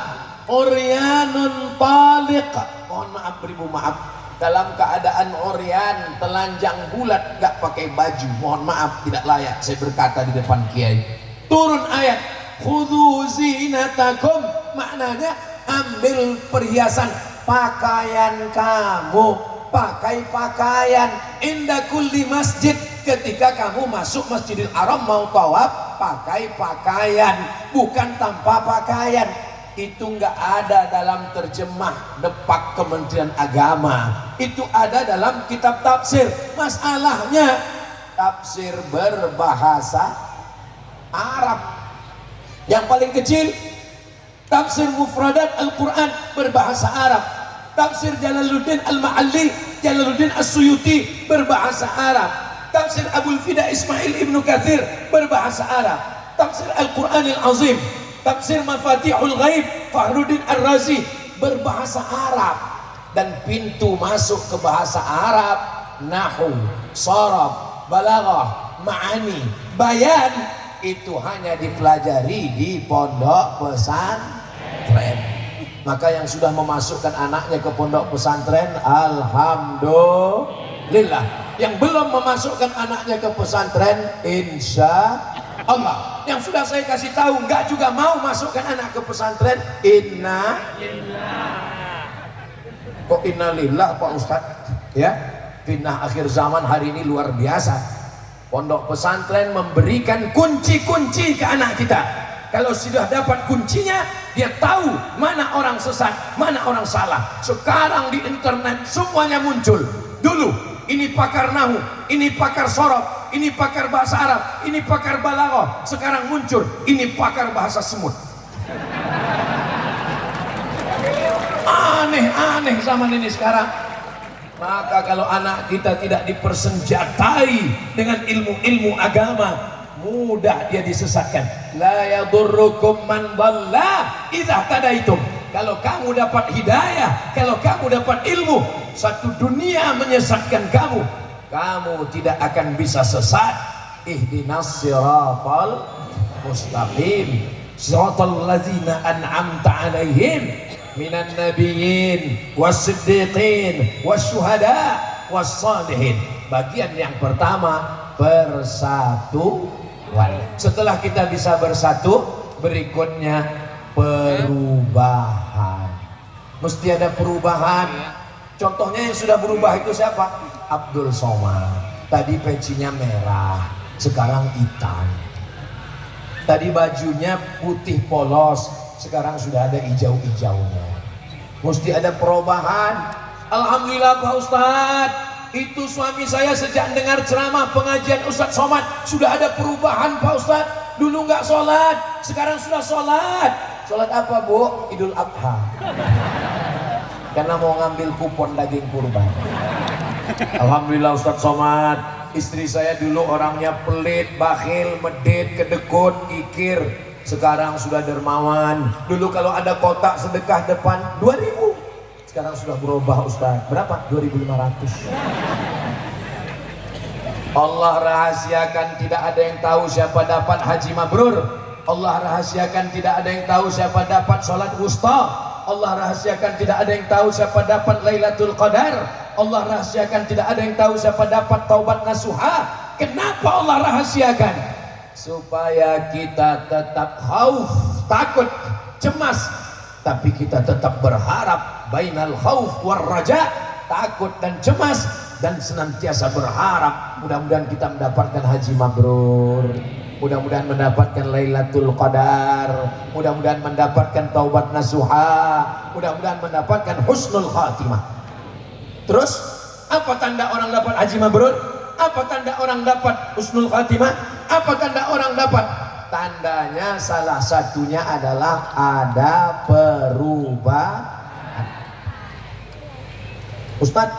uryanun taliq. Mohon maaf, beribu maaf. Dalam keadaan oryan, telanjang bulat, gak pakai baju. Mohon maaf, tidak layak saya berkata di depan kiai. Turun ayat, khudhu zinatakum. Maknanya ambil perhiasan, pakaian kamu, pakai pakaian inda kulli masjid. Ketika kamu masuk Masjidil Haram mau tawaf, pakai pakaian, bukan tanpa pakaian. Itu enggak ada dalam terjemah depak Kementerian Agama. Itu ada dalam kitab tafsir. Masalahnya tafsir berbahasa Arab. Yang paling kecil tafsir Mufradat Al-Quran berbahasa Arab. Tafsir Jalaluddin Al-Ma'alli, Jalaluddin As-Suyuti berbahasa Arab. Tafsir Abul Fida Ismail Ibnu Katsir berbahasa Arab. Tafsir Al-Quranil Azim, tafsir Mafatihul Ghaib Fakhruddin Ar-Razi berbahasa Arab. Dan pintu masuk ke bahasa Arab, nahwu, sharaf, balaghah, ma'ani, bayan, itu hanya dipelajari di pondok pesantren. Maka yang sudah memasukkan anaknya ke pondok pesantren, alhamdulillah. Yang belum memasukkan anaknya ke pesantren, insya Allah. Yang sudah saya kasih tahu nggak juga mau masukkan anak ke pesantren, kok innalillah Pak Ustadz ya. Fitnah akhir zaman hari ini luar biasa. Pondok pesantren memberikan kunci-kunci ke anak kita. Kalau sudah dapat kuncinya, dia tahu mana orang sesat, mana orang salah. Sekarang di internet semuanya muncul. Dulu ini pakar nahu, ini pakar sorof, ini pakar bahasa Arab, ini pakar balaghah. Sekarang muncul, ini pakar bahasa semut. Aneh-aneh zaman ini sekarang. Maka kalau anak kita tidak dipersenjatai dengan ilmu-ilmu agama, mudah dia disesatkan. La yadurrukum man dhalla idza tadaitum. kalau kamu dapat hidayah, kalau kamu dapat ilmu, satu dunia menyesatkan kamu, kamu tidak akan bisa sesat. Ihdinas siratal mustaqim, siratal ladzina an'amta alaihim minan nabiyyin wassiddiqin wasyuhada wassalihin. Bagian yang pertama, persatuan. Setelah kita bisa bersatu, berikutnya perubahan. Mesti ada perubahan. Contohnya yang sudah berubah itu siapa? Abdul Somad. Tadi pecinya merah, sekarang hitam. Tadi bajunya putih polos, sekarang sudah ada hijau-hijaunya. Mesti ada perubahan. Alhamdulillah Pak Ustadz, itu suami saya sejak dengar ceramah pengajian Ustadz Somad sudah ada perubahan Pak Ustadz. Dulu nggak sholat, sekarang sudah sholat. Sholat apa Bu? Idul Adha. Karena mau ngambil kupon daging kurban. Alhamdulillah Ustadz Somad, istri saya dulu orangnya pelit, bakhil, medit, kedekut, kikir. Sekarang sudah dermawan. Dulu kalau ada kotak sedekah depan 2.000, sekarang sudah berubah Ustadz. Berapa? 2.500. Allah rahasiakan, tidak ada yang tahu siapa dapat haji mabrur. Allah rahasiakan, tidak ada yang tahu siapa dapat sholat wusta. Allah rahasiakan, tidak ada yang tahu siapa dapat Lailatul Qadar. Allah rahasiakan, tidak ada yang tahu siapa dapat taubat nasuha. Kenapa Allah rahasiakan? Supaya kita tetap khauf, takut, cemas, tapi kita tetap berharap. Bainal khauf war raja, takut dan cemas, dan senantiasa berharap. Mudah-mudahan kita mendapatkan haji mabrur, mudah-mudahan mendapatkan Lailatul Qadar, mudah-mudahan mendapatkan taubat nasuha, mudah-mudahan mendapatkan husnul khatimah. Terus apa tanda orang dapat haji mabrur? Apa tanda orang dapat husnul khatimah? Apa tanda orang dapat? Tandanya salah satunya adalah ada perubahan. Ustadz,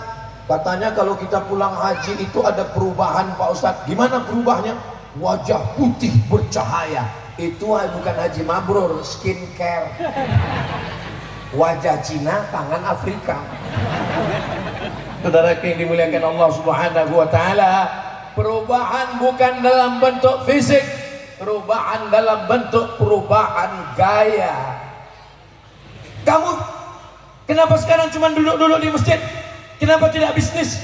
katanya kalau kita pulang haji itu ada perubahan Pak Ustadz. Gimana perubahannya? Wajah putih bercahaya. Itu bukan haji mabrur, skincare. Wajah Cina, tangan Afrika. Saudara yang dimuliakan Allah Subhanahu wa taala, perubahan bukan dalam bentuk fisik, perubahan dalam bentuk perubahan gaya. Kamu kenapa sekarang cuma duduk-duduk di masjid? Kenapa tidak bisnis?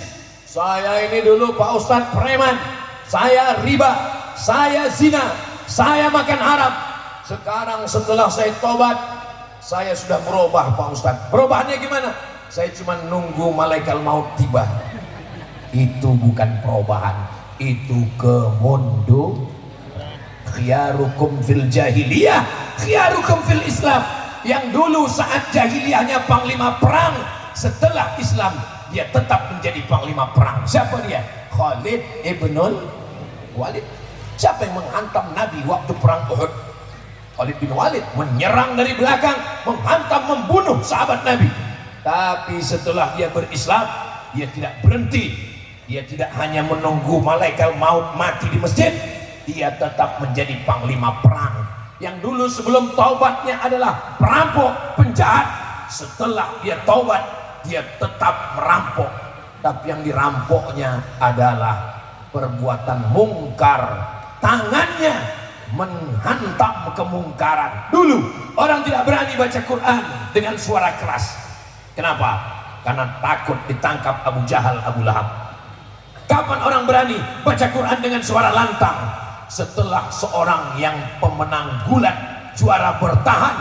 Saya ini dulu Pak Ustadz preman, saya riba, saya zina, saya makan haram. Sekarang setelah saya tobat, saya sudah berubah Pak Ustadz. Perubahannya gimana? Saya cuma nunggu malaikat maut tiba. Itu bukan perubahan, itu kemunduran. Khiyarukum fil jahiliyah, khiyarukum fil Islam. Yang dulu saat jahiliyahnya panglima perang, setelah Islam dia tetap menjadi panglima perang. Siapa dia? Khalid ibnul Walid. Siapa yang menghantam Nabi waktu perang Uhud? Khalid bin Walid menyerang dari belakang, menghantam, membunuh sahabat Nabi. Tapi setelah dia berislam, dia tidak berhenti. Dia tidak hanya menunggu malaikat maut mati di masjid, dia tetap menjadi panglima perang. Yang dulu sebelum taubatnya adalah perampok, penjahat. Setelah dia taubat, dia tetap merampok, tapi yang dirampoknya adalah perbuatan mungkar. Tangannya menghantam kemungkaran. Dulu orang tidak berani baca Quran dengan suara keras. Kenapa? Karena takut ditangkap Abu Jahal, Abu Lahab. Kapan orang berani baca Quran dengan suara lantang? Setelah seorang yang pemenang gulat, juara bertahan,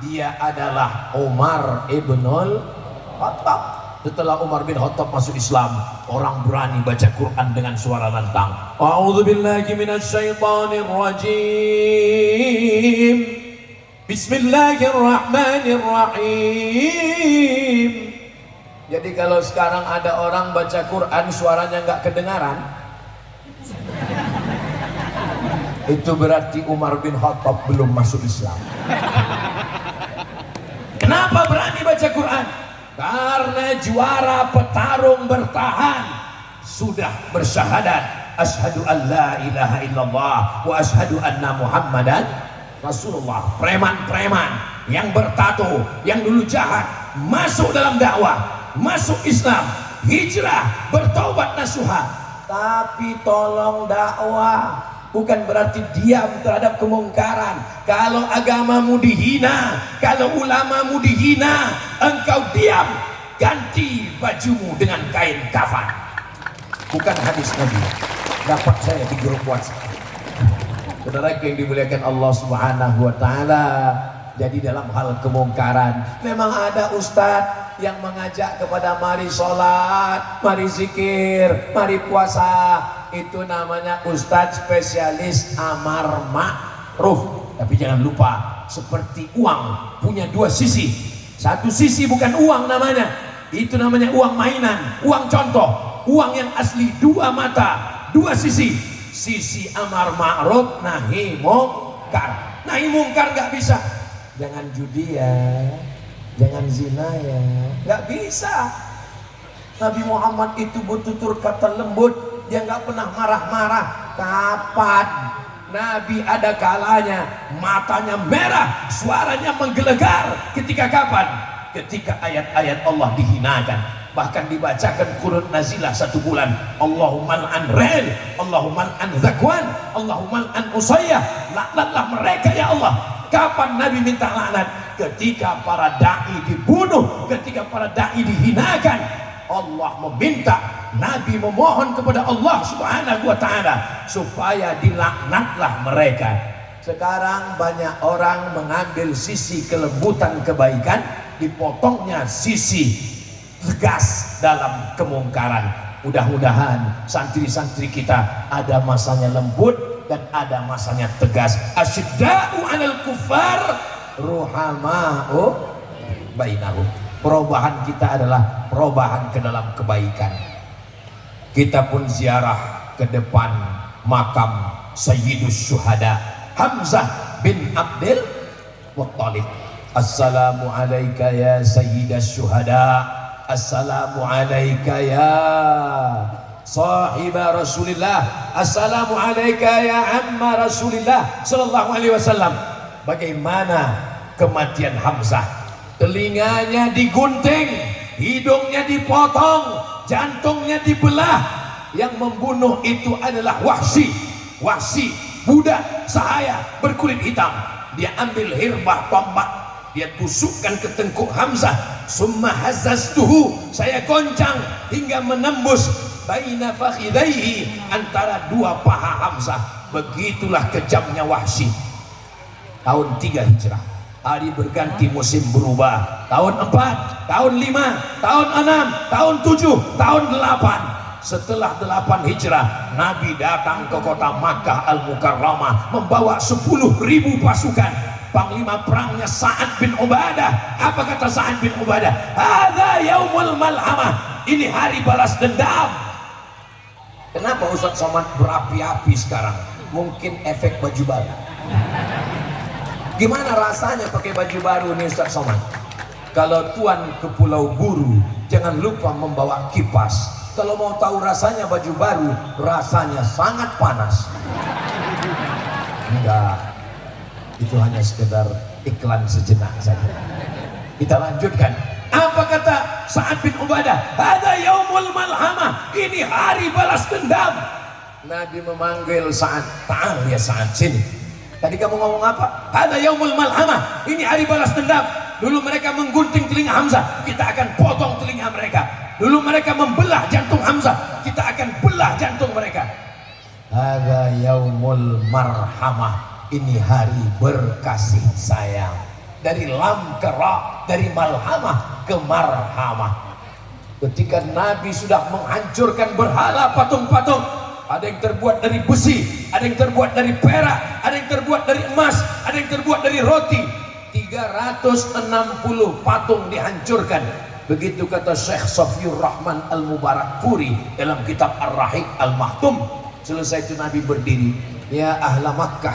dia adalah Umar ibnul Khattab. Setelah Umar bin Khattab masuk Islam, orang berani baca Quran dengan suara lantang. A'udzubillahi minasyaitonir rajim. Bismillahirrahmanirrahim. Jadi kalau sekarang ada orang baca Quran suaranya nggak kedengaran, itu berarti Umar bin Khattab belum masuk Islam. Kenapa berani baca Quran? Karena juara petarung bertahan sudah bersyahadat asyhadu an la ilaha illallah wa asyhadu anna muhammadan rasulullah. Preman-preman yang bertato, yang dulu jahat, masuk dalam dakwah, masuk Islam, hijrah, bertaubat nasuha. Tapi tolong dakwah, bukan berarti diam terhadap kemungkaran. Kalau agamamu dihina, kalau ulamamu dihina, engkau diam, ganti bajumu dengan kain kafan. Bukan hadis Nabi, dapat saya di grup WhatsApp. Saudara yang dimuliakan Allah Subhanahu wa taala, jadi dalam hal kemungkaran memang ada ustadz yang mengajak kepada mari sholat, mari zikir, mari puasa. Itu namanya ustadz spesialis amar ma'ruf. Tapi jangan lupa, seperti uang punya dua sisi. Satu sisi bukan uang namanya, itu namanya uang mainan, uang contoh. Uang yang asli dua mata, dua sisi. Sisi amar ma'ruf, nahi mungkar. Nahi mungkar nggak bisa. Jangan judi ya, jangan zina ya, nggak bisa. Nabi Muhammad itu bertutur kata lembut, dia nggak pernah marah-marah. Kapan Nabi ada kalanya matanya merah, suaranya menggelegar? Ketika kapan? Ketika ayat-ayat Allah dihinakan, bahkan dibacakan qunut nazilah 1 bulan. Allahumma an rel, Allahumma an zakwan, Allahumma an usayyah, laknatlah mereka ya Allah. Kapan Nabi minta laknat? Ketika para dai dibunuh, ketika para dai dihinakan. Allah meminta, Nabi memohon kepada Allah Subhanahu wa ta'ala supaya dilaknatlah mereka. Sekarang banyak orang mengambil sisi kelembutan kebaikan, dipotongnya sisi tegas dalam kemungkaran. Mudah-mudahan santri-santri kita ada masanya lembut dan ada masanya tegas. Asyidda'u 'alal kuffar ruhama'u bainahum. Perubahan kita adalah perubahan ke dalam kebaikan. Kita pun ziarah ke depan makam Sayyidus Syuhada Hamzah bin Abdul Muttalib. Assalamu alayka ya Sayyidas Syuhada, assalamu alayka ya sahibah Rasulillah, assalamu alayka ya amma Rasulillah sallallahu alaihi wasallam. Bagaimana kematian Hamzah? Telinganya digunting, hidungnya dipotong, jantungnya dibelah. Yang membunuh itu adalah Wahsy. Wahsy, budak sahaya berkulit hitam. Dia ambil hirbah tombak, dia tusukkan ke tengkuk Hamzah. Summa hazzaztuhu, saya goncang hingga menembus baina fakhidaihi, antara dua paha Hamzah. Begitulah kejamnya Wahsy. Tahun 3 Hijrah, hari berganti, musim berubah. Tahun 4, tahun 5, tahun 6, tahun 7, tahun 8. Setelah 8 Hijrah, Nabi datang ke kota Makkah Al-Mukarramah membawa 10.000 pasukan. Panglima perangnya Sa'ad bin Ubadah. Apa kata Sa'ad bin Ubadah? Hadza yaumul malhamah, ini hari balas dendam. Kenapa Ustaz Somad berapi-api sekarang? Mungkin efek baju baru. Gimana rasanya pakai baju baru nih Ustaz Somad? Kalau tuan ke Pulau Buru, jangan lupa membawa kipas. Kalau mau tahu rasanya baju baru, rasanya sangat panas. Enggak, itu hanya sekedar iklan sejenak saja. Kita lanjutkan. Apa kata Sa'ad bin Ubadah? Hadza yaumul malhamah, ini hari balas dendam. Nabi memanggil Sa'ad, ta'al ya Sa'ad, sini. Tadi kamu ngomong apa? Hadza yaumul malhamah, ini hari balas dendam. Dulu mereka menggunting telinga Hamzah, kita akan potong telinga mereka. Dulu mereka membelah jantung Hamzah, kita akan belah jantung mereka. Hadza yaumul marhamah, ini hari berkasih sayang. Dari lam ke ra, dari malhamah ke marhamah. Ketika Nabi sudah menghancurkan berhala patung-patung, ada yang terbuat dari besi, ada yang terbuat dari perak, ada yang terbuat dari emas, ada yang terbuat dari roti. 360 patung dihancurkan. Begitu kata Syekh Safiyur Rahman Al-Mubarakfuri dalam kitab Ar-Rahiq Al-Mahtum. Selesai itu Nabi berdiri, ya ahla Makkah,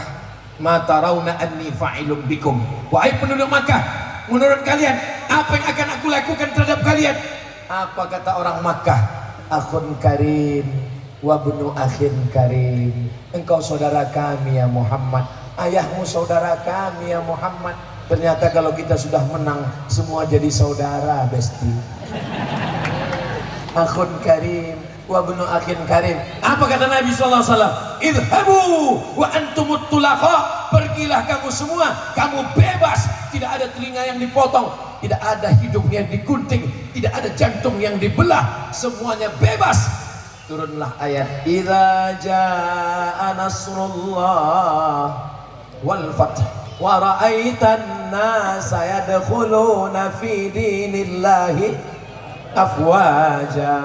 ma tarawna anni fa'ilum bikum. Wahai penduduk Makkah, menurut kalian apa yang akan aku lakukan terhadap kalian? Apa kata orang Makkah? Akhun karim wa ibnu akhin karim. Engkau saudara kami ya Muhammad, ayahmu saudara kami ya Muhammad. Ternyata kalau kita sudah menang, semua jadi saudara, besti. Akhun karim, wa bunu akhin karim. Apa kata Nabi SAW? Idhabu wa antumut tulaqa. Pergilah kamu semua, kamu bebas. Tidak ada telinga yang dipotong, tidak ada hidung yang digunting, tidak ada jantung yang dibelah. Semuanya bebas. Turunlah ayat idza jaa nasrullah wal fath wa ra'aitan nasa yadkhuluna fi dinillahi afwaja.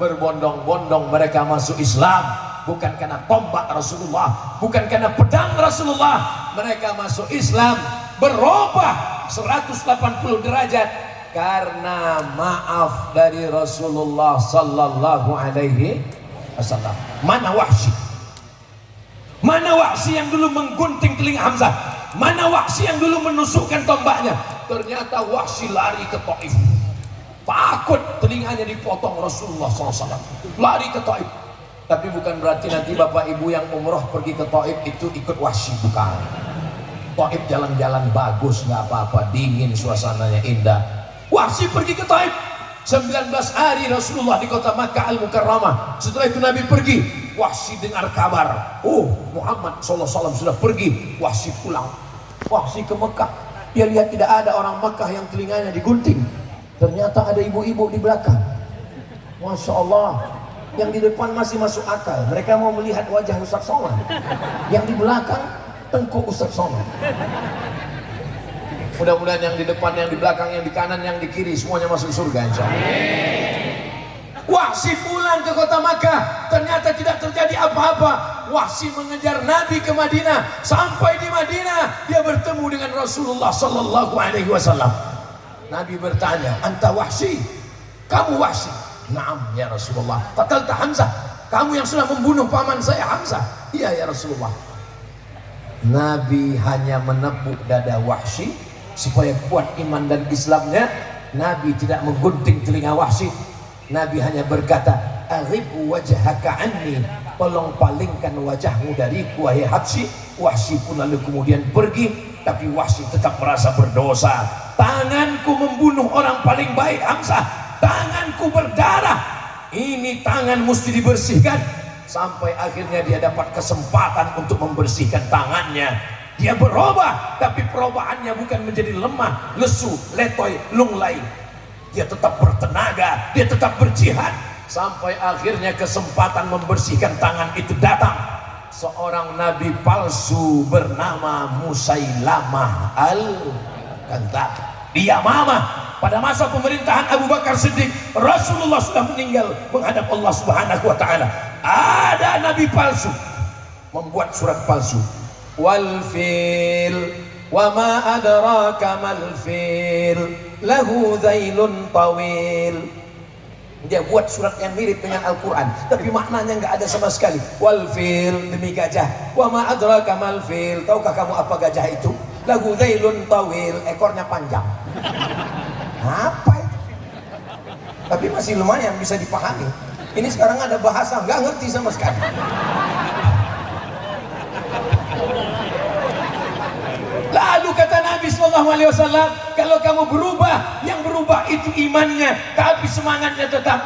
Berbondong-bondong mereka masuk Islam, bukan karena tombak Rasulullah, bukan karena pedang Rasulullah. Mereka masuk Islam berubah 180 derajat karena maaf dari Rasulullah sallallahu alaihi wasallam. Mana Wahsy? Mana Wahsy yang dulu menggunting telinga Hamzah? Mana Wahsy yang dulu menusukkan tombaknya? Ternyata Wahsy lari ke Taif. Takut telinganya dipotong Rasulullah SAW. Lari ke Taif. Tapi bukan berarti nanti bapak ibu yang umroh pergi ke Taif itu ikut Wahsy, bukan. Taif jalan-jalan bagus, nggak apa-apa, dingin, suasananya indah. Wahsy pergi ke Taif 19 hari Rasulullah di kota Makkah Al-Mukarramah. Setelah itu Nabi pergi, Wahsy dengar kabar, oh Muhammad SAW sudah pergi. Wahsy pulang. Wahsy ke Mekah, dia lihat tidak ada orang Mekah yang telinganya digunting. Ternyata ada ibu-ibu di belakang. Masya Allah, yang di depan masih masuk akal, mereka mau melihat wajah Ustaz Somad. Yang di belakang tengkuk Ustaz Somad. Mudah-mudahan yang di depan, yang di belakang, yang di kanan, yang di kiri semuanya masuk surga insyaallah. Wahsy pulang ke kota Makkah, ternyata tidak terjadi apa-apa. Wahsy mengejar Nabi ke Madinah. Sampai di Madinah dia bertemu dengan Rasulullah sallallahu alaihi wasallam. Nabi bertanya, "Anta Wahsy? Kamu Wahsy?" "Na'am ya Rasulullah." "Qatalta Hamzah? Kamu yang sudah membunuh paman saya Hamzah?" "Iya ya Rasulullah." Nabi hanya menepuk dada Wahsy supaya kuat iman dan Islamnya. Nabi tidak menggunting telinga Wahsy. Nabi hanya berkata, "Aghibu wajhaka anni." Tolong palingkan wajahmu dariku wahai Wahsy. Wahsy pun lalu kemudian pergi, tapi Wahsy tetap merasa berdosa. Tanganku membunuh orang paling baik Hamzah, tanganku berdarah, ini tangan mesti dibersihkan. Sampai akhirnya dia dapat kesempatan untuk membersihkan tangannya. Dia berubah, tapi perubahannya bukan menjadi lemah, lesu, letoy, lunglai. Dia tetap bertenaga, dia tetap berjihad. Sampai akhirnya kesempatan membersihkan tangan itu datang. Seorang nabi palsu bernama Musailamah al-Kadzdzab. Dia Yamamah. Pada masa pemerintahan Abu Bakar Siddiq, Rasulullah sudah meninggal menghadap Allah Subhanahu wa taala. Ada nabi palsu membuat surat palsu. Wal fil wa ma adraka mal fil lahu dhailun tawil. Dia buat surat yang mirip dengan Al-Quran, tapi maknanya nggak ada sama sekali. Wal fil, demi gajah. Wa ma adraka mal fil, tahukah kamu apa gajah itu? Lahu dhailun tawil, ekornya panjang. Apa itu? Tapi masih lumayan bisa dipahami. Ini sekarang ada bahasa nggak ngerti sama sekali. Lalu kata Nabi SAW, kalau kamu berubah, yang berubah itu imannya, tapi semangatnya tetap.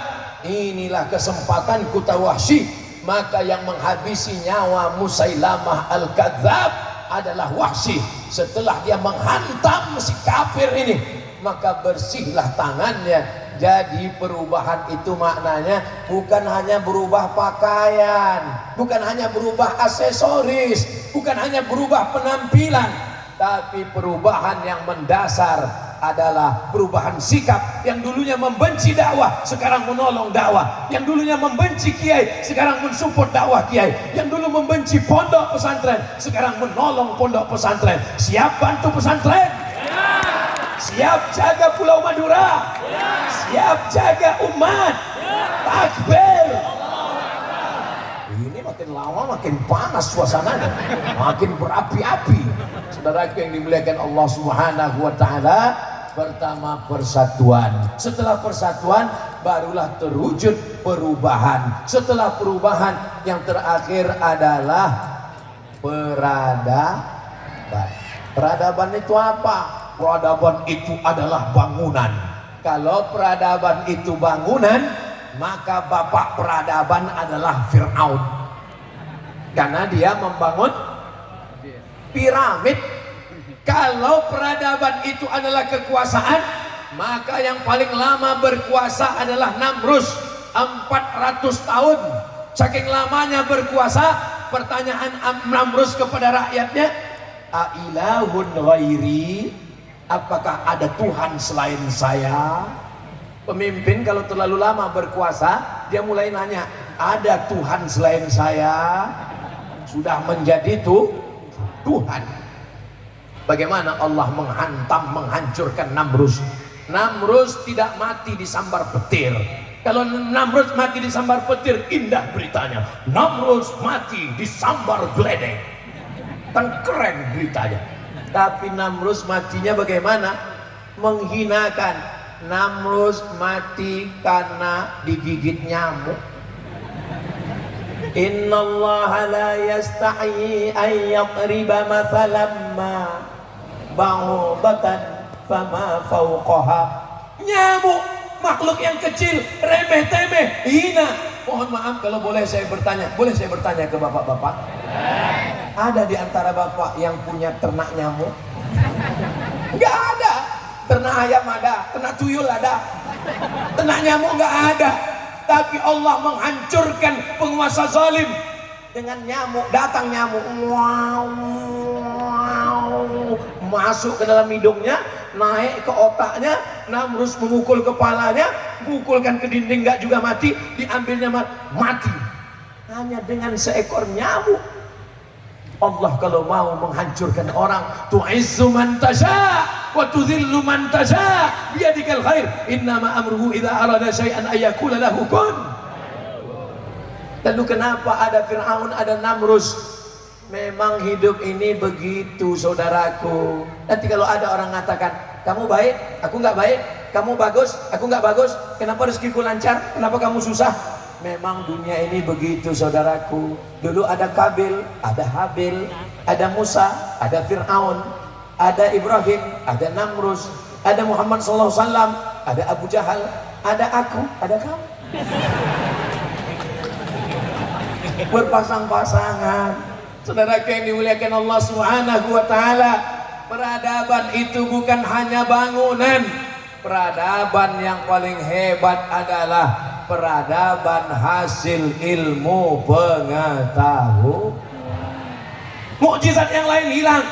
Inilah kesempatan kata Wahsy. Maka yang menghabisi nyawa Musailamah al-Kadzdzab adalah Wahsy. Setelah dia menghantam si kafir ini, maka bersihlah tangannya. Jadi perubahan itu maknanya bukan hanya berubah pakaian, bukan hanya berubah aksesoris, bukan hanya berubah penampilan, tapi perubahan yang mendasar adalah perubahan sikap. Yang dulunya membenci dakwah, sekarang menolong dakwah. Yang dulunya membenci kiai, sekarang mensupport dakwah kiai. Yang dulu membenci pondok pesantren, sekarang menolong pondok pesantren. Siap bantu pesantren? Siap jaga Pulau Madura? Siap jaga umat? Takbir! Ini makin lama makin panas suasananya, makin berapi-api. Saudaraku yang dimuliakan Allah Subhanahu wa taala, pertama persatuan. Setelah persatuan barulah terwujud perubahan. Setelah perubahan yang terakhir adalah peradaban. Peradaban itu apa? Peradaban itu adalah bangunan. Kalau peradaban itu bangunan, maka bapak peradaban adalah Fir'aun, karena dia membangun piramid. Kalau peradaban itu adalah kekuasaan, maka yang paling lama berkuasa adalah Namrus, 400 tahun. Saking lamanya berkuasa, pertanyaan Namrus kepada rakyatnya, ailahun ghairi, apakah ada Tuhan selain saya? Pemimpin kalau terlalu lama berkuasa, dia mulai nanya, ada Tuhan selain saya? Sudah menjadi Tuhan. Bagaimana Allah menghancurkan Namrus? Namrus tidak mati disambar petir. Kalau Namrus mati disambar petir, indah beritanya. Namrus mati disambar geledek, kan keren beritanya. Tapi Namrus matinya bagaimana? Menghinakan. Namrus mati karena digigit nyamuk. Innallaha la yastahi an yadriba mathalan ma ba'udatan fama fawqaha. Nyamuk, makhluk yang kecil, remeh temeh, hina. Mohon maaf kalau boleh saya bertanya ke bapak-bapak, ada di antara bapak yang punya ternak nyamuk? Enggak ada. Ternak ayam ada, ternak tuyul ada, ternak nyamuk enggak ada. Tapi Allah menghancurkan penguasa zalim dengan nyamuk. Datang nyamuk, wow, masuk ke dalam hidungnya, naik ke otaknya. Namrus memukul kepalanya, pukulkan ke dinding, nggak juga mati, diambilnya mati hanya dengan seekor nyamuk. Allah kalau mau menghancurkan orang, tu'izzu man tasha wa tudhillu man tasha biyadikal khair, innama amruhu idza arada syai'an ayyakula lahu kun. Lalu kenapa ada Fir'aun, ada Namrus? Memang hidup ini begitu, saudaraku. Nanti kalau ada orang mengatakan, kamu baik, aku nggak baik, kamu bagus, aku nggak bagus, kenapa rezekiku lancar, kenapa kamu susah? Memang dunia ini begitu, saudaraku. Dulu ada Kabil, ada Habil, ada Musa, ada Fir'aun, ada Ibrahim, ada Namrus, ada Muhammad SAW, ada Abu Jahal, ada aku, ada kamu. Berpasang-pasangan. Saudara yang dimuliakan Allah Subhanahu wa Ta'ala, peradaban itu bukan hanya bangunan. Peradaban yang paling hebat adalah peradaban hasil ilmu pengetahuan. Mukjizat yang lain hilang.